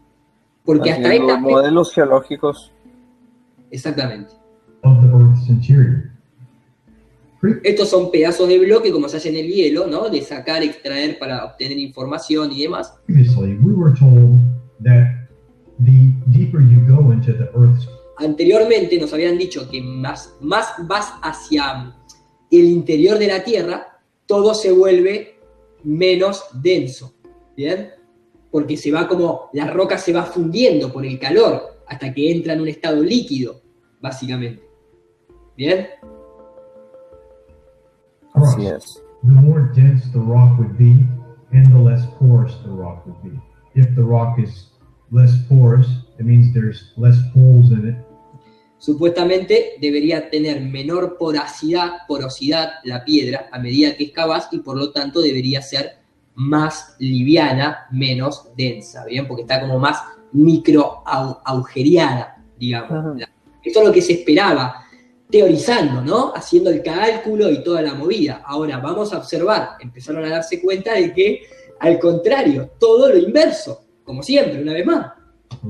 Porque Así hasta es, esta los modelos geológicos. Exactamente. Of the Earth's interior. Estos son pedazos de bloque, como se hace en el hielo, ¿no? De sacar, extraer para obtener información y demás. Previously, we were told that the deeper you go into the Earth's Anteriormente nos habían dicho que más vas hacia el interior de la Tierra, todo se vuelve menos denso, ¿bien? Porque la roca se va fundiendo por el calor hasta que entra en un estado líquido, básicamente. ¿Bien? crust. Así es. The more dense the rock would be, and the less porous the rock would be. If the rock is less porous, it means there's less holes in it. Supuestamente debería tener menor porosidad la piedra a medida que excavas y por lo tanto debería ser más liviana, menos densa, ¿bien? Porque está como más micro agujereada, digamos. Ajá. Esto es lo que se esperaba, teorizando, ¿no? Haciendo el cálculo y toda la movida. Ahora vamos a observar, empezaron a darse cuenta de que, al contrario, todo lo inverso, como siempre, una vez más.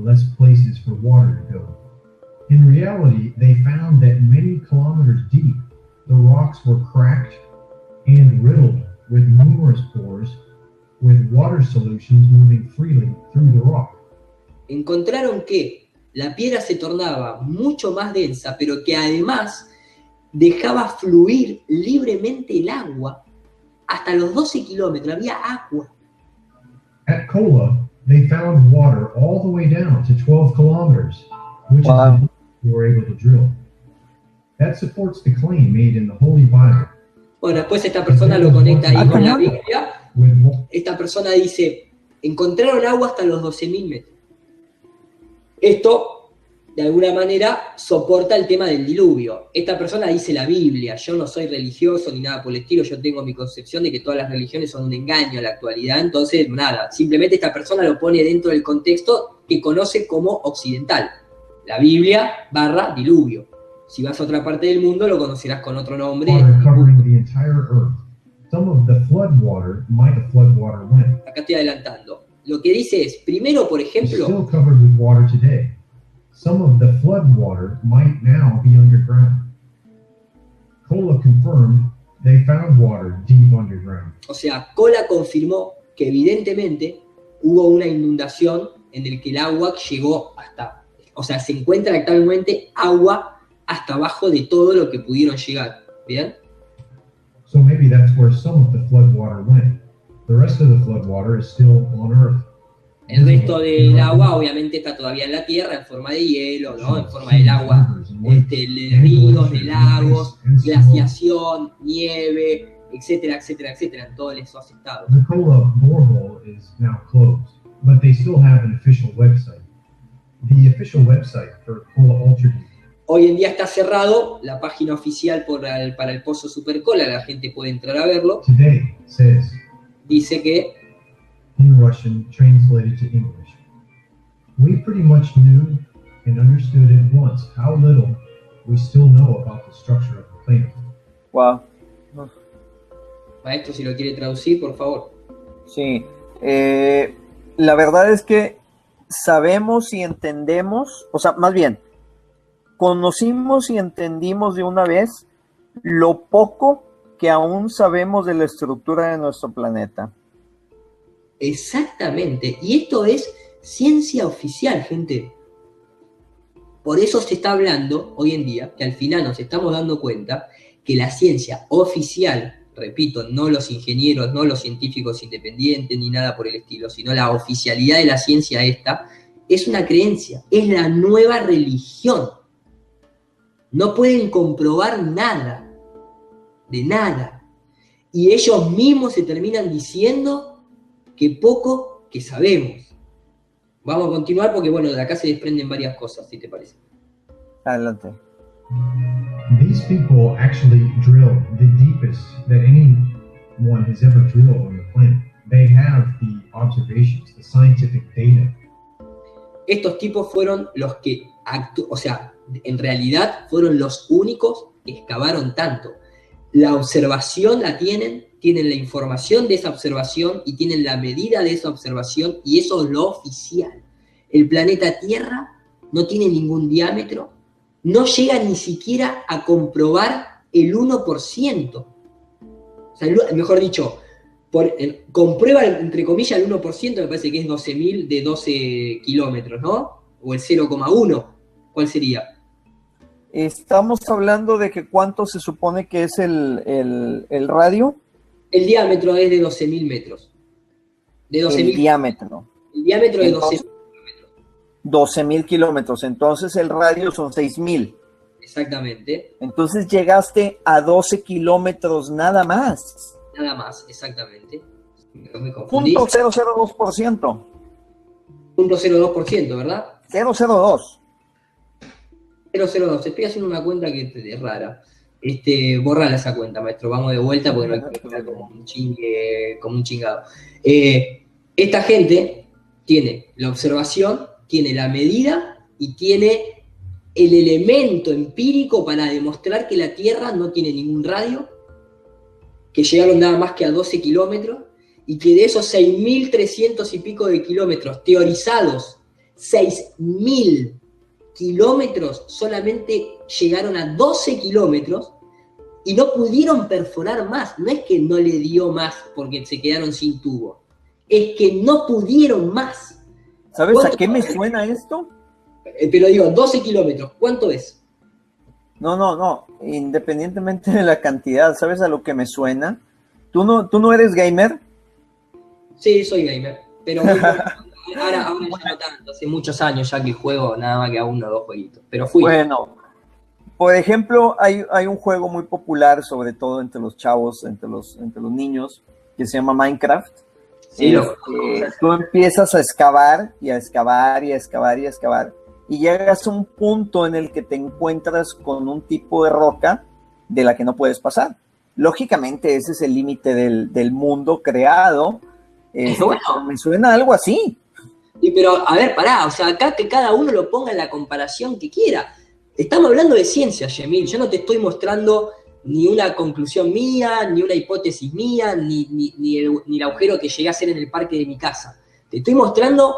Less places for water to go. In reality, they found that many kilometers deep, the rocks were cracked and riddled with numerous pores, with water solutions moving freely through the rock. Encontraron que la piedra se tornaba mucho más densa, pero que además dejaba fluir libremente el agua hasta los 12 kilómetros, había agua. At Kola, they found water all the way down to 12 kilometers, which Wow. is the they were able to drill. That supports the claim made in the Holy Bible. Bueno, después esta persona lo conecta ahí con la ¿cómo? Biblia. With Esta persona dice, encontraron agua hasta los 12.000 metros. Esto, de alguna manera, soporta el tema del diluvio. Esta persona dice la Biblia, yo no soy religioso ni nada por el estilo, yo tengo mi concepción de que todas las religiones son un engaño a la actualidad, entonces nada, simplemente esta persona lo pone dentro del contexto que conoce como occidental. La Biblia / diluvio. Si vas a otra parte del mundo lo conocerás con otro nombre. water covering the entire earth. Some of the flood water might have flood water went. Acá estoy adelantando. Lo que dice es, primero, por It's ejemplo, still covered with water today. Some of the flood water might now be underground. Kola confirmed they found water deep underground. o sea, Kola confirmó que evidentemente hubo una inundación en el que el agua llegó hasta, o sea, se encuentra actualmente agua hasta abajo de todo lo que pudieron llegar, ¿bien? So maybe that's where some of the flood water went. The rest of the flood water is still on earth. El resto del agua obviamente está todavía en la tierra en forma de hielo, ¿no? En forma del agua, de ríos, de lagos, glaciación, nieve, etcétera, etcétera, etcétera, en todos esos estados. The Kola borehole is now closed, but they still have an official website. The official website for Kola Ultra Deep Hoy en día está cerrado la página oficial para el pozo Supercola, la gente puede entrar a verlo. Today says, Dice que in Russian, translated to English, we pretty much knew and understood at once how little we still know about the structure of the planet. Wow. maestro, si lo quiere traducir, por favor. Sí. La verdad es que sabemos y entendemos, o sea, más bien, conocimos y entendimos de una vez lo poco que aún sabemos de la estructura de nuestro planeta. Exactamente. Y esto es ciencia oficial, gente. Por eso se está hablando hoy en día, que al final nos estamos dando cuenta que la ciencia oficial, repito, no los ingenieros, no los científicos independientes, ni nada por el estilo, sino la oficialidad de la ciencia esta, es una creencia, es la nueva religión. No pueden comprobar nada, de nada. Y ellos mismos se terminan diciendo que poco que sabemos. Vamos a continuar porque, bueno, de acá se desprenden varias cosas, si te parece. Adelante. These people actually drill the deepest that anyone has ever drilled on the planet. They have the observations, the scientific data. Estos tipos fueron los que, o sea, en realidad fueron los únicos que excavaron tanto. La observación la tienen la información de esa observación y tienen la medida de esa observación, y eso es lo oficial. El planeta Tierra no tiene ningún diámetro, no llega ni siquiera a comprobar el 1%. O sea, mejor dicho, comprueba entre comillas el 1%, me parece que es 12.000 de 12 kilómetros, ¿no? O el 0,1, ¿cuál sería? Estamos hablando de que cuánto se supone que es el radio. El diámetro es de 12.000 metros. De 12.000. El diámetro. El diámetro es 12.000 kilómetros. 12.000 kilómetros. Entonces el radio son 6.000. Exactamente. Entonces llegaste a 12 kilómetros nada más. Nada más, exactamente. Me confundí. 0.002%. 0.02%, ¿verdad? 0.02. 002. Estoy haciendo una cuenta que es rara. Borrala esa cuenta, maestro. Vamos de vuelta porque no hay que quedar como un chingado. Esta gente tiene la observación, tiene la medida y tiene el elemento empírico para demostrar que la Tierra no tiene ningún radio, que llegaron nada más que a 12 kilómetros, y que de esos 6.300 y pico de kilómetros teorizados, 6.000 kilómetros solamente llegaron a 12 kilómetros y no pudieron perforar más. No es que no le dio más porque se quedaron sin tubo, es que no pudieron más. ¿Sabes a qué me suena esto? Pero digo, 12 kilómetros, ¿cuánto es? No, independientemente de la cantidad, ¿sabes a lo que me suena? ¿Tú no eres gamer? Sí, soy gamer, pero ahora ya no tanto, hace muchos años ya que juego nada más que a 1 o 2 jueguitos, pero fui. Bueno, por ejemplo, hay un juego muy popular, sobre todo entre los chavos, entre los niños, que se llama Minecraft. Sí, tú empiezas a excavar y a excavar y a excavar y a excavar, y llegas a un punto en el que te encuentras con un tipo de roca de la que no puedes pasar. Lógicamente ese es el límite del mundo creado. Bueno. Me suena algo así. Pero, a ver, pará, o sea, acá que cada uno lo ponga en la comparación que quiera. Estamos hablando de ciencia, Yemil. Yo no te estoy mostrando ni una conclusión mía, ni una hipótesis mía, ni el agujero que llegué a hacer en el parque de mi casa. Te estoy mostrando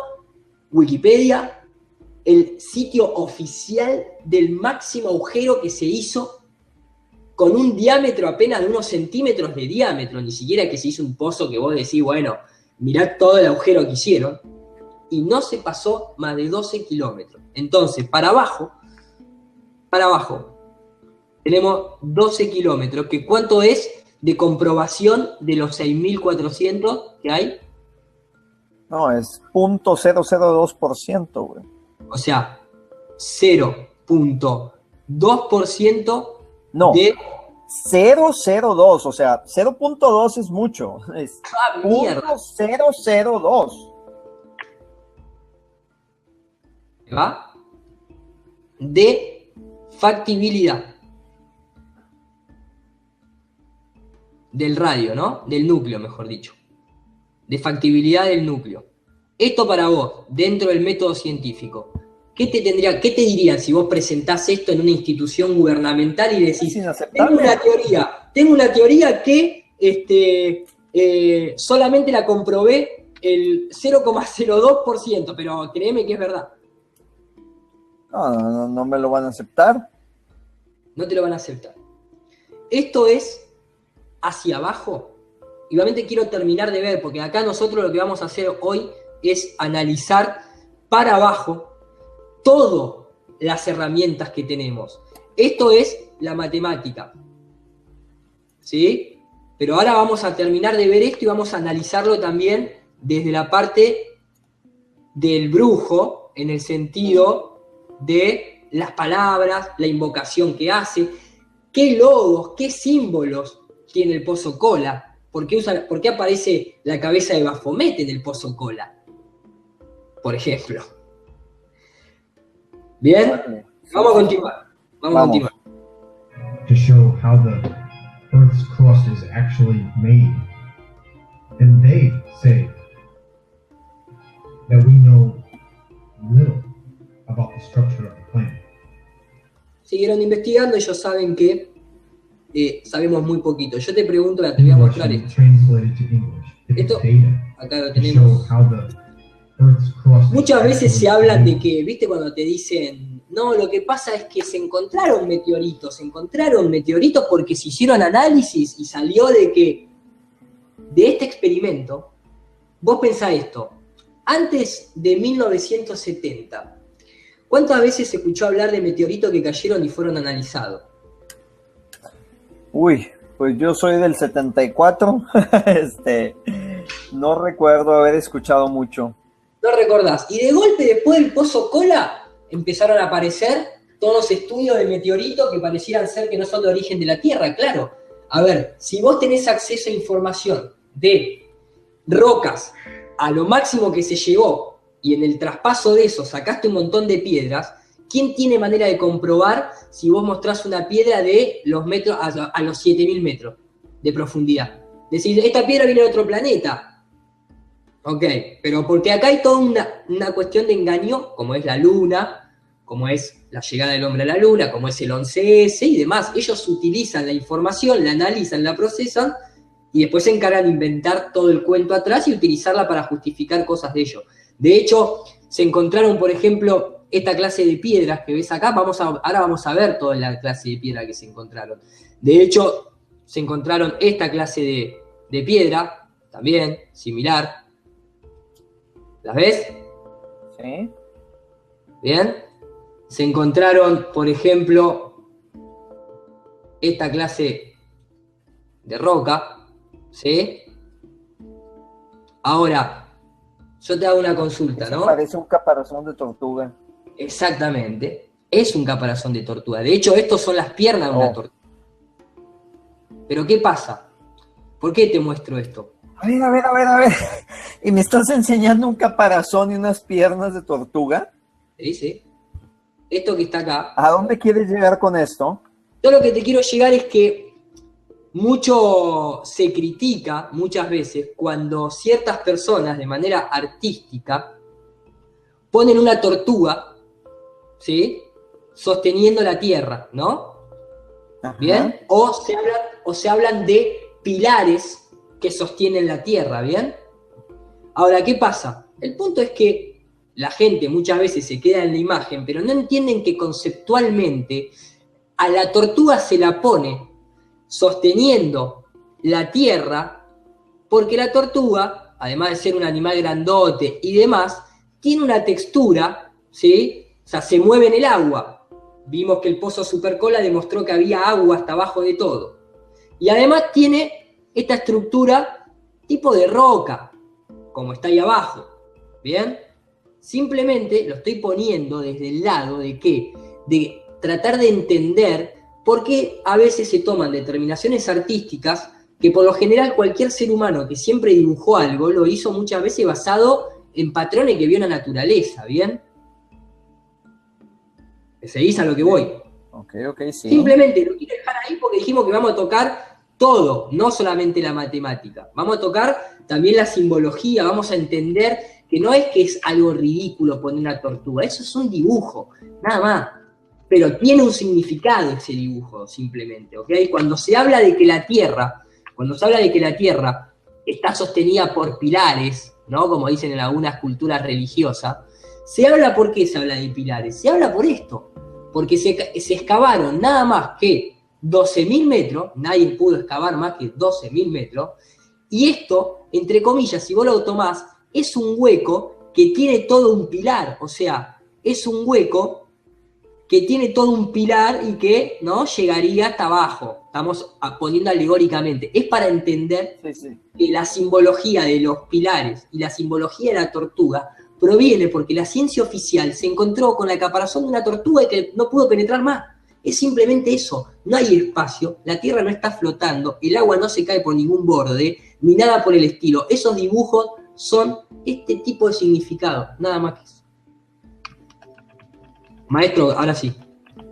Wikipedia, el sitio oficial del máximo agujero que se hizo con un diámetro apenas de unos centímetros de diámetro, ni siquiera que se hizo un pozo que vos decís, bueno, mirá todo el agujero que hicieron, y no se pasó más de 12 kilómetros. Entonces, para abajo, tenemos 12 kilómetros, que ¿cuánto es de comprobación de los 6.400 que hay? No, es 0.002%, güey. O sea, 0.2% no, de... 0.02, o sea, 0.2 es mucho. Es mierda. 0.002. ¿Va? De factibilidad del radio, ¿no? Del núcleo, mejor dicho. De factibilidad del núcleo. Esto para vos, dentro del método científico, ¿qué te dirían si vos presentás esto en una institución gubernamental y decís, tengo una teoría que solamente la comprobé el 0,02%, pero créeme que es verdad? No me lo van a aceptar. No te lo van a aceptar. Esto es hacia abajo. Y obviamente quiero terminar de ver, porque acá nosotros lo que vamos a hacer hoy es analizar para abajo todas las herramientas que tenemos. Esto es la matemática. ¿Sí? Pero ahora vamos a terminar de ver esto y vamos a analizarlo también desde la parte del brujo, en el sentido de las palabras, la invocación que hace, qué logos, qué símbolos tiene el Pozo Cola. ¿Por qué aparece la cabeza de Baphomet en el Pozo Cola? Por ejemplo. ¿Bien? Vamos a continuar. Vamos a continuar. To show how the Earth's crust is actually made. And they say that we know little about the structure of the planet. Siguieron investigando, ellos saben que sabemos muy poquito. Yo te pregunto, te voy a mostrar esto. Esto, acá lo tenemos. Muchas veces se hablan de que, ¿viste cuando te dicen, no, lo que pasa es que se encontraron meteoritos porque se hicieron análisis y salió de que, de este experimento, vos pensá esto, antes de 1970, ¿cuántas veces se escuchó hablar de meteoritos que cayeron y fueron analizados? Uy, pues yo soy del 74, no recuerdo haber escuchado mucho. No recordás. Y de golpe, después del Pozo Cola, empezaron a aparecer todos los estudios de meteoritos que parecieran ser que no son de origen de la Tierra, claro. A ver, si vos tenés acceso a información de rocas a lo máximo que se llegó y en el traspaso de eso sacaste un montón de piedras, ¿quién tiene manera de comprobar si vos mostrás una piedra de los metros a los 7000 metros de profundidad? Decís, esta piedra viene de otro planeta. Ok, pero porque acá hay toda una cuestión de engaño, como es la Luna, como es la llegada del hombre a la Luna, como es el 11S y demás. Ellos utilizan la información, la analizan, la procesan y después se encargan de inventar todo el cuento atrás y utilizarla para justificar cosas de ellos. De hecho, se encontraron, por ejemplo, esta clase de piedras que ves acá. Ahora vamos a ver toda la clase de piedra que se encontraron. De hecho, se encontraron esta clase de piedra, también, similar. ¿Las ves? Sí. Bien. Se encontraron, por ejemplo, esta clase de roca. ¿Sí? Ahora, yo te hago una consulta, ¿no? Parece un caparazón de tortuga. Exactamente. Es un caparazón de tortuga. De hecho, estos son las piernas de una tortuga. Pero ¿qué pasa? ¿Por qué te muestro esto? A ver. ¿Y me estás enseñando un caparazón y unas piernas de tortuga? Sí. Esto que está acá. ¿A dónde quieres llegar con esto? Yo lo que te quiero llegar es que mucho se critica, muchas veces, cuando ciertas personas, de manera artística, ponen una tortuga, ¿sí? Sosteniendo la tierra, ¿no? Ajá. ¿Bien? O se hablan de pilares que sostienen la tierra, ¿bien? Ahora, ¿qué pasa? El punto es que la gente muchas veces se queda en la imagen, pero no entienden que conceptualmente a la tortuga se la pone sosteniendo la tierra, porque la tortuga, además de ser un animal grandote y demás, tiene una textura, ¿sí? O sea, se mueve en el agua. Vimos que el Pozo Supercola demostró que había agua hasta abajo de todo. Y además tiene esta estructura tipo de roca, como está ahí abajo, ¿bien? Simplemente lo estoy poniendo desde el lado de tratar de entender por qué a veces se toman determinaciones artísticas que por lo general cualquier ser humano que siempre dibujó algo lo hizo muchas veces basado en patrones que vio en la naturaleza, ¿bien? ¿Seguís a lo que voy? Ok, sí. Simplemente lo quiero dejar ahí porque dijimos que vamos a tocar todo, no solamente la matemática. Vamos a tocar también la simbología, vamos a entender que no es que es algo ridículo poner una tortuga, eso es un dibujo, nada más. Pero tiene un significado ese dibujo, simplemente, ¿ok? Cuando se habla de que la Tierra está sostenida por pilares, ¿no? Como dicen en algunas culturas religiosas, se habla, ¿por qué se habla de pilares? Se habla por esto, porque se excavaron nada más que 12.000 metros, nadie pudo excavar más que 12.000 metros, y esto, entre comillas, si vos lo tomás, es un hueco que tiene todo un pilar, o sea, es un hueco que tiene todo un pilar y que no llegaría hasta abajo. Estamos poniendo alegóricamente. Es para entender que la simbología de los pilares y la simbología de la tortuga proviene porque la ciencia oficial se encontró con la caparazón de una tortuga y que no pudo penetrar más. Es simplemente eso. No hay espacio, la Tierra no está flotando, el agua no se cae por ningún borde, ni nada por el estilo. Esos dibujos son este tipo de significado, nada más que eso. Maestro, ahora sí.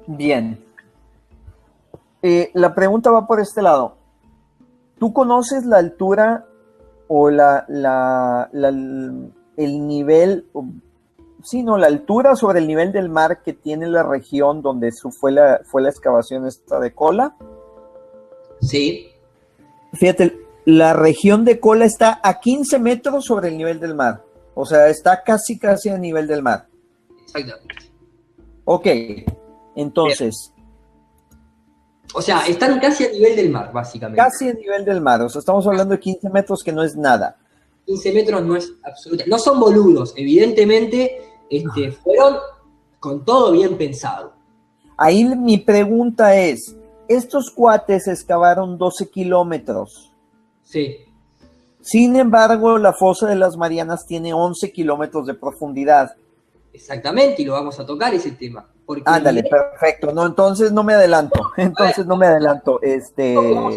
Bien. La pregunta va por este lado. ¿Tú conoces la altura o el nivel, la altura sobre el nivel del mar que tiene la región donde fue la excavación esta de Kola? Sí. Fíjate, la región de Kola está a 15 metros sobre el nivel del mar. O sea, está casi a nivel del mar. Exactamente. Ok, entonces... O sea, están casi a nivel del mar, básicamente. Casi a nivel del mar, o sea, estamos hablando de 15 metros que no es nada. 15 metros no es absoluta. No son boludos, evidentemente fueron con todo bien pensado. Ahí mi pregunta es, estos cuates excavaron 12 kilómetros. Sí. Sin embargo, la fosa de las Marianas tiene 11 kilómetros de profundidad. Exactamente, y lo vamos a tocar ese tema. Ándale, perfecto. No, entonces no me adelanto. Vamos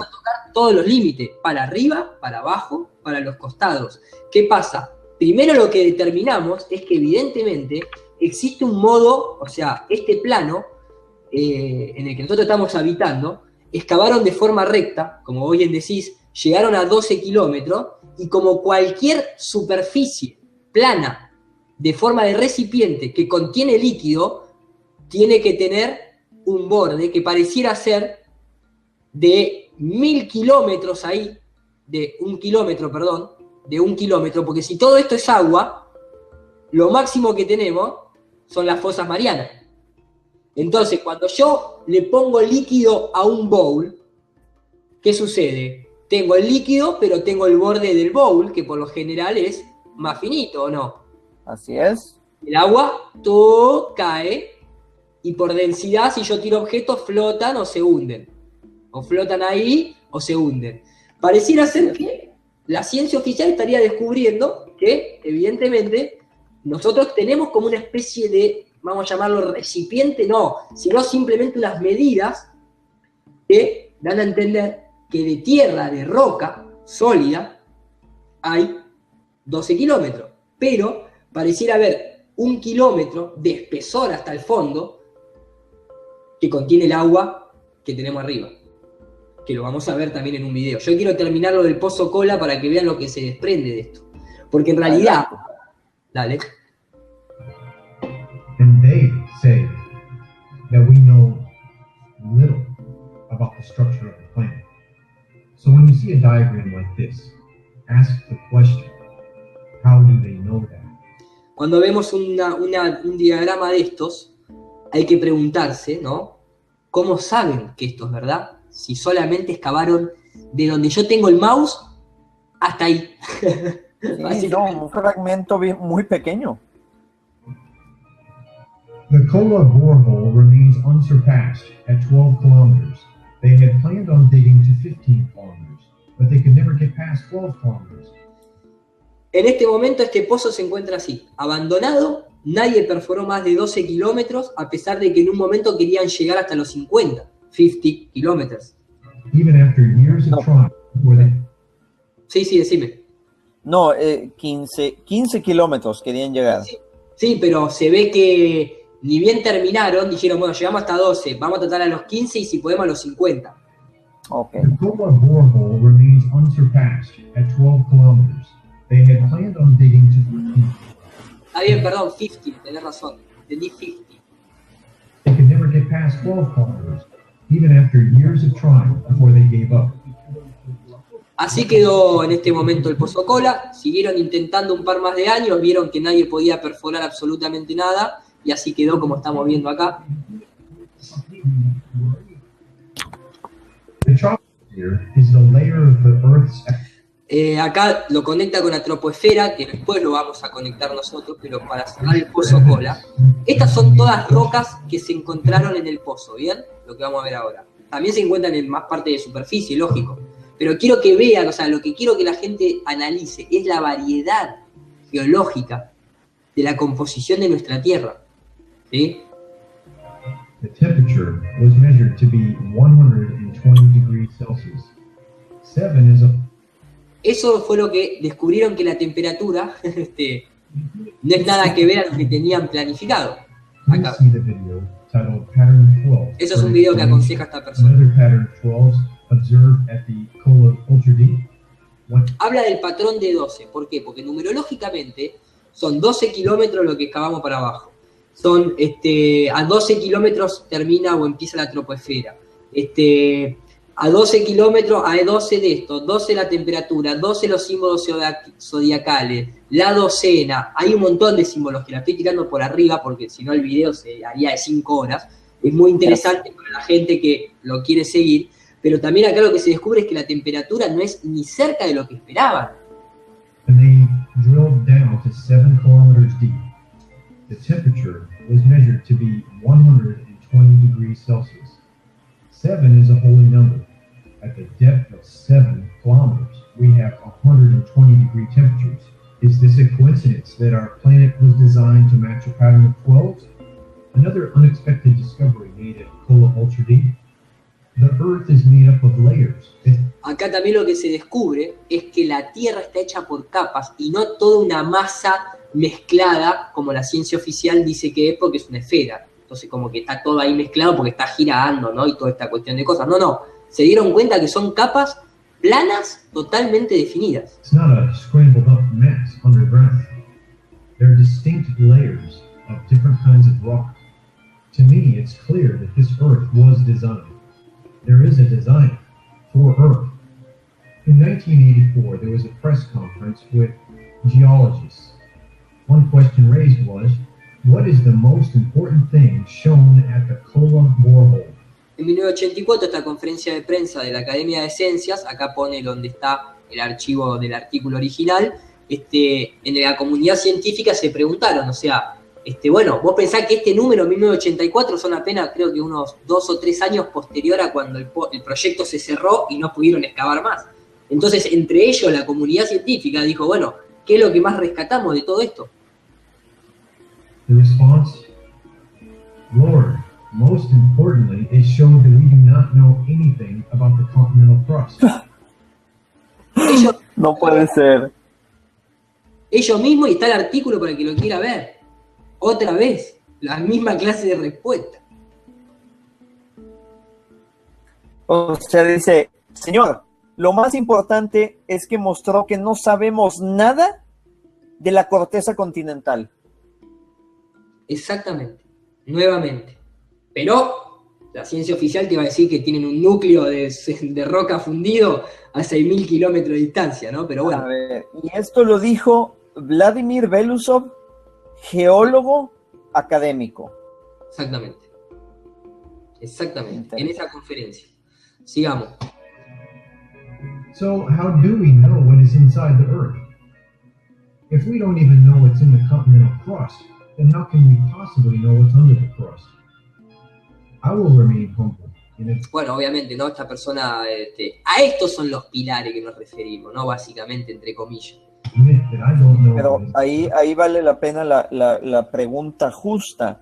a tocar todos los límites, para arriba, para abajo, para los costados. ¿Qué pasa? Primero lo que determinamos es que evidentemente existe un modo, o sea, este plano en el que nosotros estamos habitando, excavaron de forma recta, como vos bien decís, llegaron a 12 kilómetros, y como cualquier superficie plana, de forma de recipiente que contiene líquido, tiene que tener un borde que pareciera ser de 1.000 kilómetros ahí, de un kilómetro, porque si todo esto es agua, lo máximo que tenemos son las fosas marianas. Entonces, cuando yo le pongo líquido a un bowl, ¿qué sucede? Tengo el líquido, pero tengo el borde del bowl, que por lo general es más finito, ¿o no? Así es. El agua, todo cae, y por densidad, si yo tiro objetos, flotan o se hunden. O flotan ahí o se hunden. Pareciera ser que la ciencia oficial estaría descubriendo que, evidentemente, nosotros tenemos como una especie de, vamos a llamarlo recipiente, no, sino simplemente unas medidas que dan a entender que de tierra, de roca sólida, hay 12 kilómetros. Pero pareciera haber 1 kilómetro de espesor hasta el fondo que contiene el agua que tenemos arriba, que lo vamos a ver también en un video. Yo quiero terminar lo del Pozo Kola para que vean lo que se desprende de esto, porque en realidad, dale. And they say that we know little about the structure of the planet. So when you see a diagram like this, ask the question, how do they know that? Cuando vemos un diagrama de estos, hay que preguntarse, ¿no? ¿Cómo saben que esto es verdad? Si solamente excavaron de donde yo tengo el mouse hasta ahí. Sí, no, un fragmento muy pequeño. The Kola borehole remains unsurpassed at 12 kilometers. They had planned on digging to 15 kilometers, but they could never get past 12 kilometers. En este momento este pozo se encuentra así, abandonado, nadie perforó más de 12 kilómetros, a pesar de que en un momento querían llegar hasta los 50 kilómetros. Even after years of trying, Sí, decime. No, 15 kilómetros querían llegar. Sí, pero se ve que Ni bien terminaron, dijeron, bueno, llegamos hasta 12, vamos a tratar a los 15 y si podemos a los 50. Ok. The Kola borehole remains unsurpassed at 12 kilometers. They had planned on digging to 15. Está bien, perdón, 50, tenés razón, entendí 50. They could never get past 12 kilometers, even after years of trying before they gave up. Así quedó en este momento el Pozo Kola, siguieron intentando un par más de años, vieron que nadie podía perforar absolutamente nada, y así quedó como estamos viendo acá. The troposphere is the layer of the Earth's Acá lo conecta con la troposfera, que después lo vamos a conectar nosotros, pero para cerrar el Pozo Kola. Estas son todas rocas que se encontraron en el pozo, ¿bien? Lo que vamos a ver ahora. También se encuentran en más parte de superficie, lógico. Pero quiero que vean, o sea, lo que quiero que la gente analice es la variedad geológica de la composición de nuestra Tierra. ¿Sí? The temperature was measured to be 120 degrees Celsius. 7 is a Eso fue lo que descubrieron, que la temperatura no es nada que ver a lo que tenían planificado. Please Acá. see the video titled Pattern 12. Eso es un video que aconseja a esta persona. Another pattern 12 observed at the Kola Ultra Deep. Habla del patrón de 12. ¿Por qué? Porque numerológicamente son 12 kilómetros lo que excavamos para abajo. Son, a 12 kilómetros termina o empieza la troposfera. A 12 kilómetros hay 12 de estos, 12 la temperatura, 12 los símbolos zodiacales, la docena. Hay un montón de símbolos que la estoy tirando por arriba porque si no el video se haría de 5 horas. Es muy interesante para la gente que lo quiere seguir. Pero también acá lo que se descubre es que la temperatura no es ni cerca de lo que esperaban. And they drilled down to 7 kilometers deep. The temperature was measured to be 120 degrees Celsius. 7 is a holy number. At the depth of 7 kilometers, we have 120-degree temperatures. Is this a coincidence that our planet was designed to match a pattern of 12? Another unexpected discovery made at Kola Ultra Deep. The Earth is made up of layers. Acá también lo que se descubre es que la Tierra está hecha por capas y no toda una masa mezclada, como la ciencia oficial dice que es, porque es una esfera. Entonces como que está todo ahí mezclado porque está girando, ¿no? Y toda esta cuestión de cosas. No. Se dieron cuenta que son capas planas totalmente definidas. It's not a scrambled up mess underground. They're distinct layers of different kinds of rock. To me, it's clear that this Earth was designed. There is a design for Earth. In 1984, there was a press conference with geologists. One question raised was, what is the most important thing shown at the Kola borehole? En 1984, esta conferencia de prensa de la Academia de Ciencias, acá pone donde está el archivo del artículo original, en la comunidad científica se preguntaron, o sea, bueno, vos pensás que este número, 1984, son apenas, creo que unos 2 o 3 años posterior a cuando el proyecto se cerró y no pudieron excavar más. Entonces, entre ellos, la comunidad científica dijo, bueno, ¿qué es lo que más rescatamos de todo esto? The response, Lord, most importantly, it showed that we do not know anything about the continental crust. Ellos, No puede ser. ellos mismos, y está el artículo para el que lo quiera ver. Otra vez, la misma clase de respuesta. O sea, dice, señor, lo más importante es que mostró que no sabemos nada de la corteza continental. Exactamente, nuevamente. Pero la ciencia oficial te va a decir que tienen un núcleo de roca fundido a 6.000 kilómetros de distancia, ¿no? Pero bueno. A ver, y esto lo dijo Vladimir Belousov, geólogo académico. Exactamente. Exactamente, en esa conferencia. Sigamos. So, how do we know what is inside the Earth? If we don't even know what's in the continental crust, then how can we possibly know what's under the crust? I will remain humble. Bueno, obviamente, ¿no? Esta persona, a estos son los pilares que nos referimos, ¿no? Básicamente, entre comillas. Pero ahí vale la pena la pregunta justa.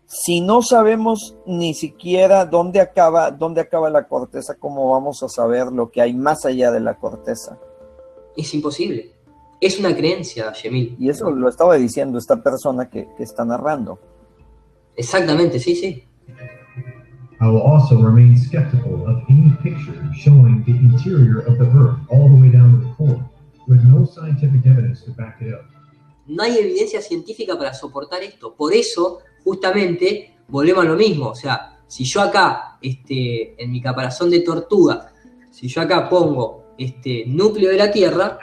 Si no sabemos ni siquiera dónde acaba la corteza, ¿cómo vamos a saber lo que hay más allá de la corteza? Es imposible. Es una creencia, Yemil. Y eso lo estaba diciendo esta persona que está narrando. Exactamente, sí, sí. I will also remain skeptical of any picture showing the interior of the Earth all the way down to the core, with no scientific evidence to back it up. No hay evidencia científica para soportar esto. Por eso, justamente, volvemos a lo mismo. O sea, si yo acá, en mi caparazón de tortuga, si yo acá pongo núcleo de la Tierra,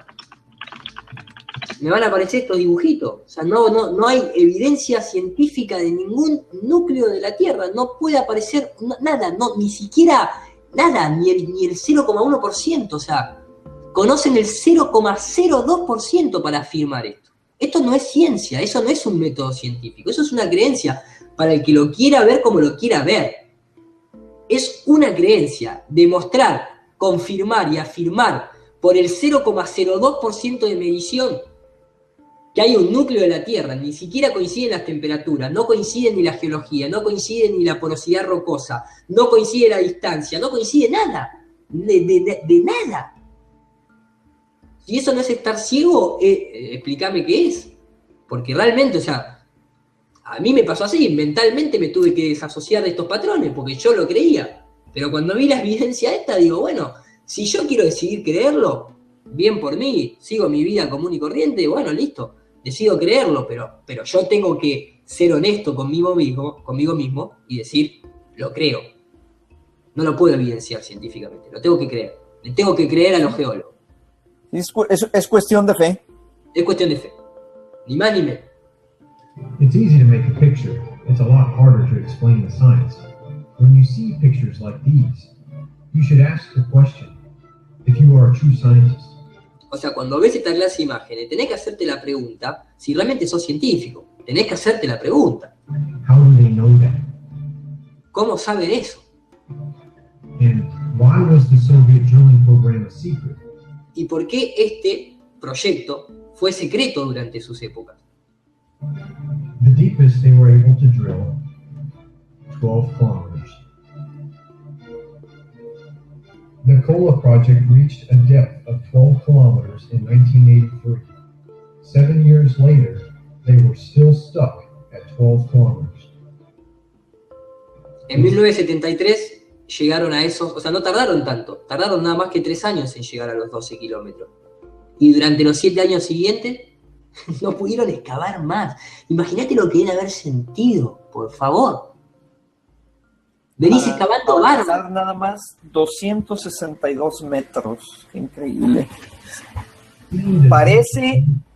me van a aparecer estos dibujitos. O sea, no hay evidencia científica de ningún núcleo de la Tierra. No puede aparecer nada, ni siquiera nada, ni el 0,1%. O sea, conocen el 0,02% para afirmar esto. Esto no es ciencia, eso no es un método científico, eso es una creencia para el que lo quiera ver como lo quiera ver. Es una creencia, demostrar, confirmar y afirmar por el 0,02% de medición que hay un núcleo de la Tierra. Ni siquiera coinciden las temperaturas, no coincide ni la geología, no coincide ni la porosidad rocosa, no coincide la distancia, no coincide nada, de nada. Si eso no es estar ciego, explícame qué es. Porque realmente, o sea, a mí me pasó así, mentalmente me tuve que desasociar de estos patrones, porque yo lo creía. Pero cuando vi la evidencia esta, digo, bueno, si yo quiero decidir creerlo, bien por mí, sigo mi vida común y corriente, bueno, listo, decido creerlo, pero yo tengo que ser honesto conmigo mismo y decir, lo creo. No lo puedo evidenciar científicamente, lo tengo que creer. Le tengo que creer a los geólogos. Es cuestión de fe. Es cuestión de fe. Ni más ni menos. It's easy to make a picture. It's a lot harder to explain the science. When you see pictures like these, you should ask the question, if you are a true scientist. O sea, cuando ves esta clase de imágenes, tenés que hacerte la pregunta si realmente sos científico. Tenés que hacerte la pregunta. How do they know that? ¿Cómo saben eso? And why was the Soviet drilling program a secret? ¿Y por qué este proyecto fue secreto durante sus épocas? The deepest they were able to drill, 12 kilometers. The Kola project reached a depth of 12 kilometers in 1983. 7 years later, they were still stuck at 12 kilometers. En 1973 llegaron a esos, o sea, no tardaron tanto, tardaron nada más que 3 años en llegar a los 12 kilómetros. Y durante los 7 años siguientes no pudieron excavar más. Imagínate lo que debe haber sentido, por favor. Venís excavando bárbaro. Nada más 262 metros. Increíble.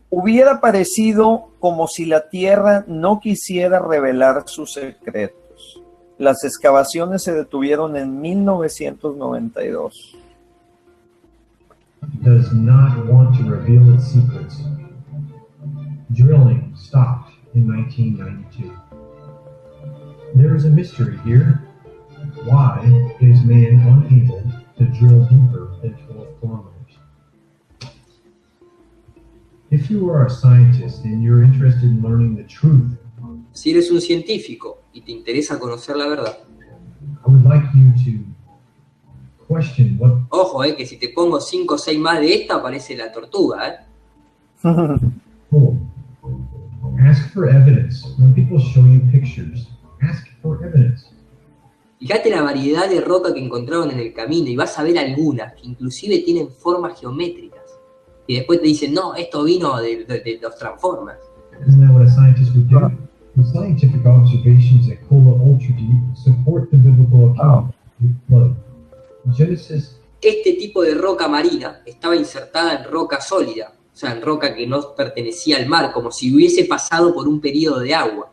Hubiera parecido como si la Tierra no quisiera revelar sus secretos. Las excavaciones se detuvieron en 1992. Does not want to reveal its secrets. Drilling stopped in 1992. There is a mystery here. Why is man unable to drill deeper than 12 kilometers? If you are a scientist and you're interested in learning the truth, Si eres un científico y te interesa conocer la verdad, I would like you to question what. ojo, que si te pongo 5 o 6 más de esta, aparece la tortuga, Oh, ask for evidence. When people show you pictures, ask for evidence. Fíjate la variedad de roca que encontraron en el camino y vas a ver algunas que inclusive tienen formas geométricas. Y después te dicen, no, esto vino de los Transformers. Isn't that what a scientist would do? The scientific observations at Kola Ultra Deep support the biblical account of the flood. Genesis. Este tipo de roca marina estaba insertada en roca sólida, o sea, en roca que no pertenecía al mar, como si hubiese pasado por un periodo de agua,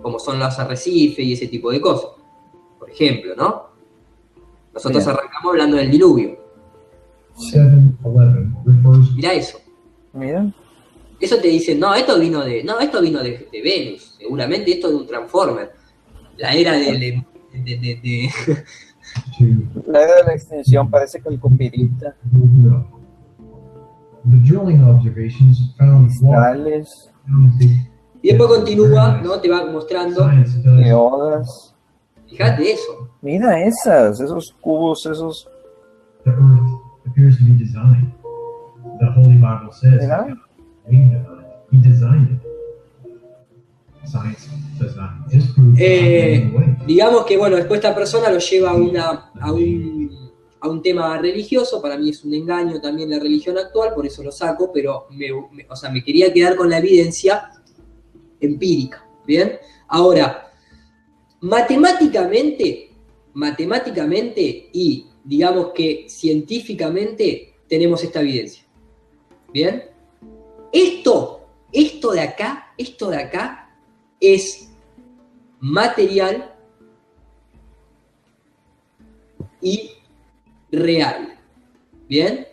como son los arrecifes y ese tipo de cosas. Por ejemplo, ¿no? Nosotros arrancamos hablando del diluvio. 7:11 refers. Mirá eso. Mira. Eso te dice, no, esto vino de Venus, seguramente esto de un Transformer. La era de La era de la extinción parece que el copirita. No. The drilling observations found water. Cristales, Y después continúa, ¿no? Te va mostrando. Science does. geodas. Fíjate eso. Mira esos cubos, esos. The earth appears to be designed. The Holy Bible says Mira. He designed it. Science Digamos que, bueno, después esta persona lo lleva a un tema religioso. Para mí es un engaño también la religión actual, por eso lo saco, pero me quería quedar con la evidencia empírica, ¿bien? Ahora, matemáticamente y digamos que científicamente tenemos esta evidencia, ¿bien? Esto de acá es material y real, ¿bien?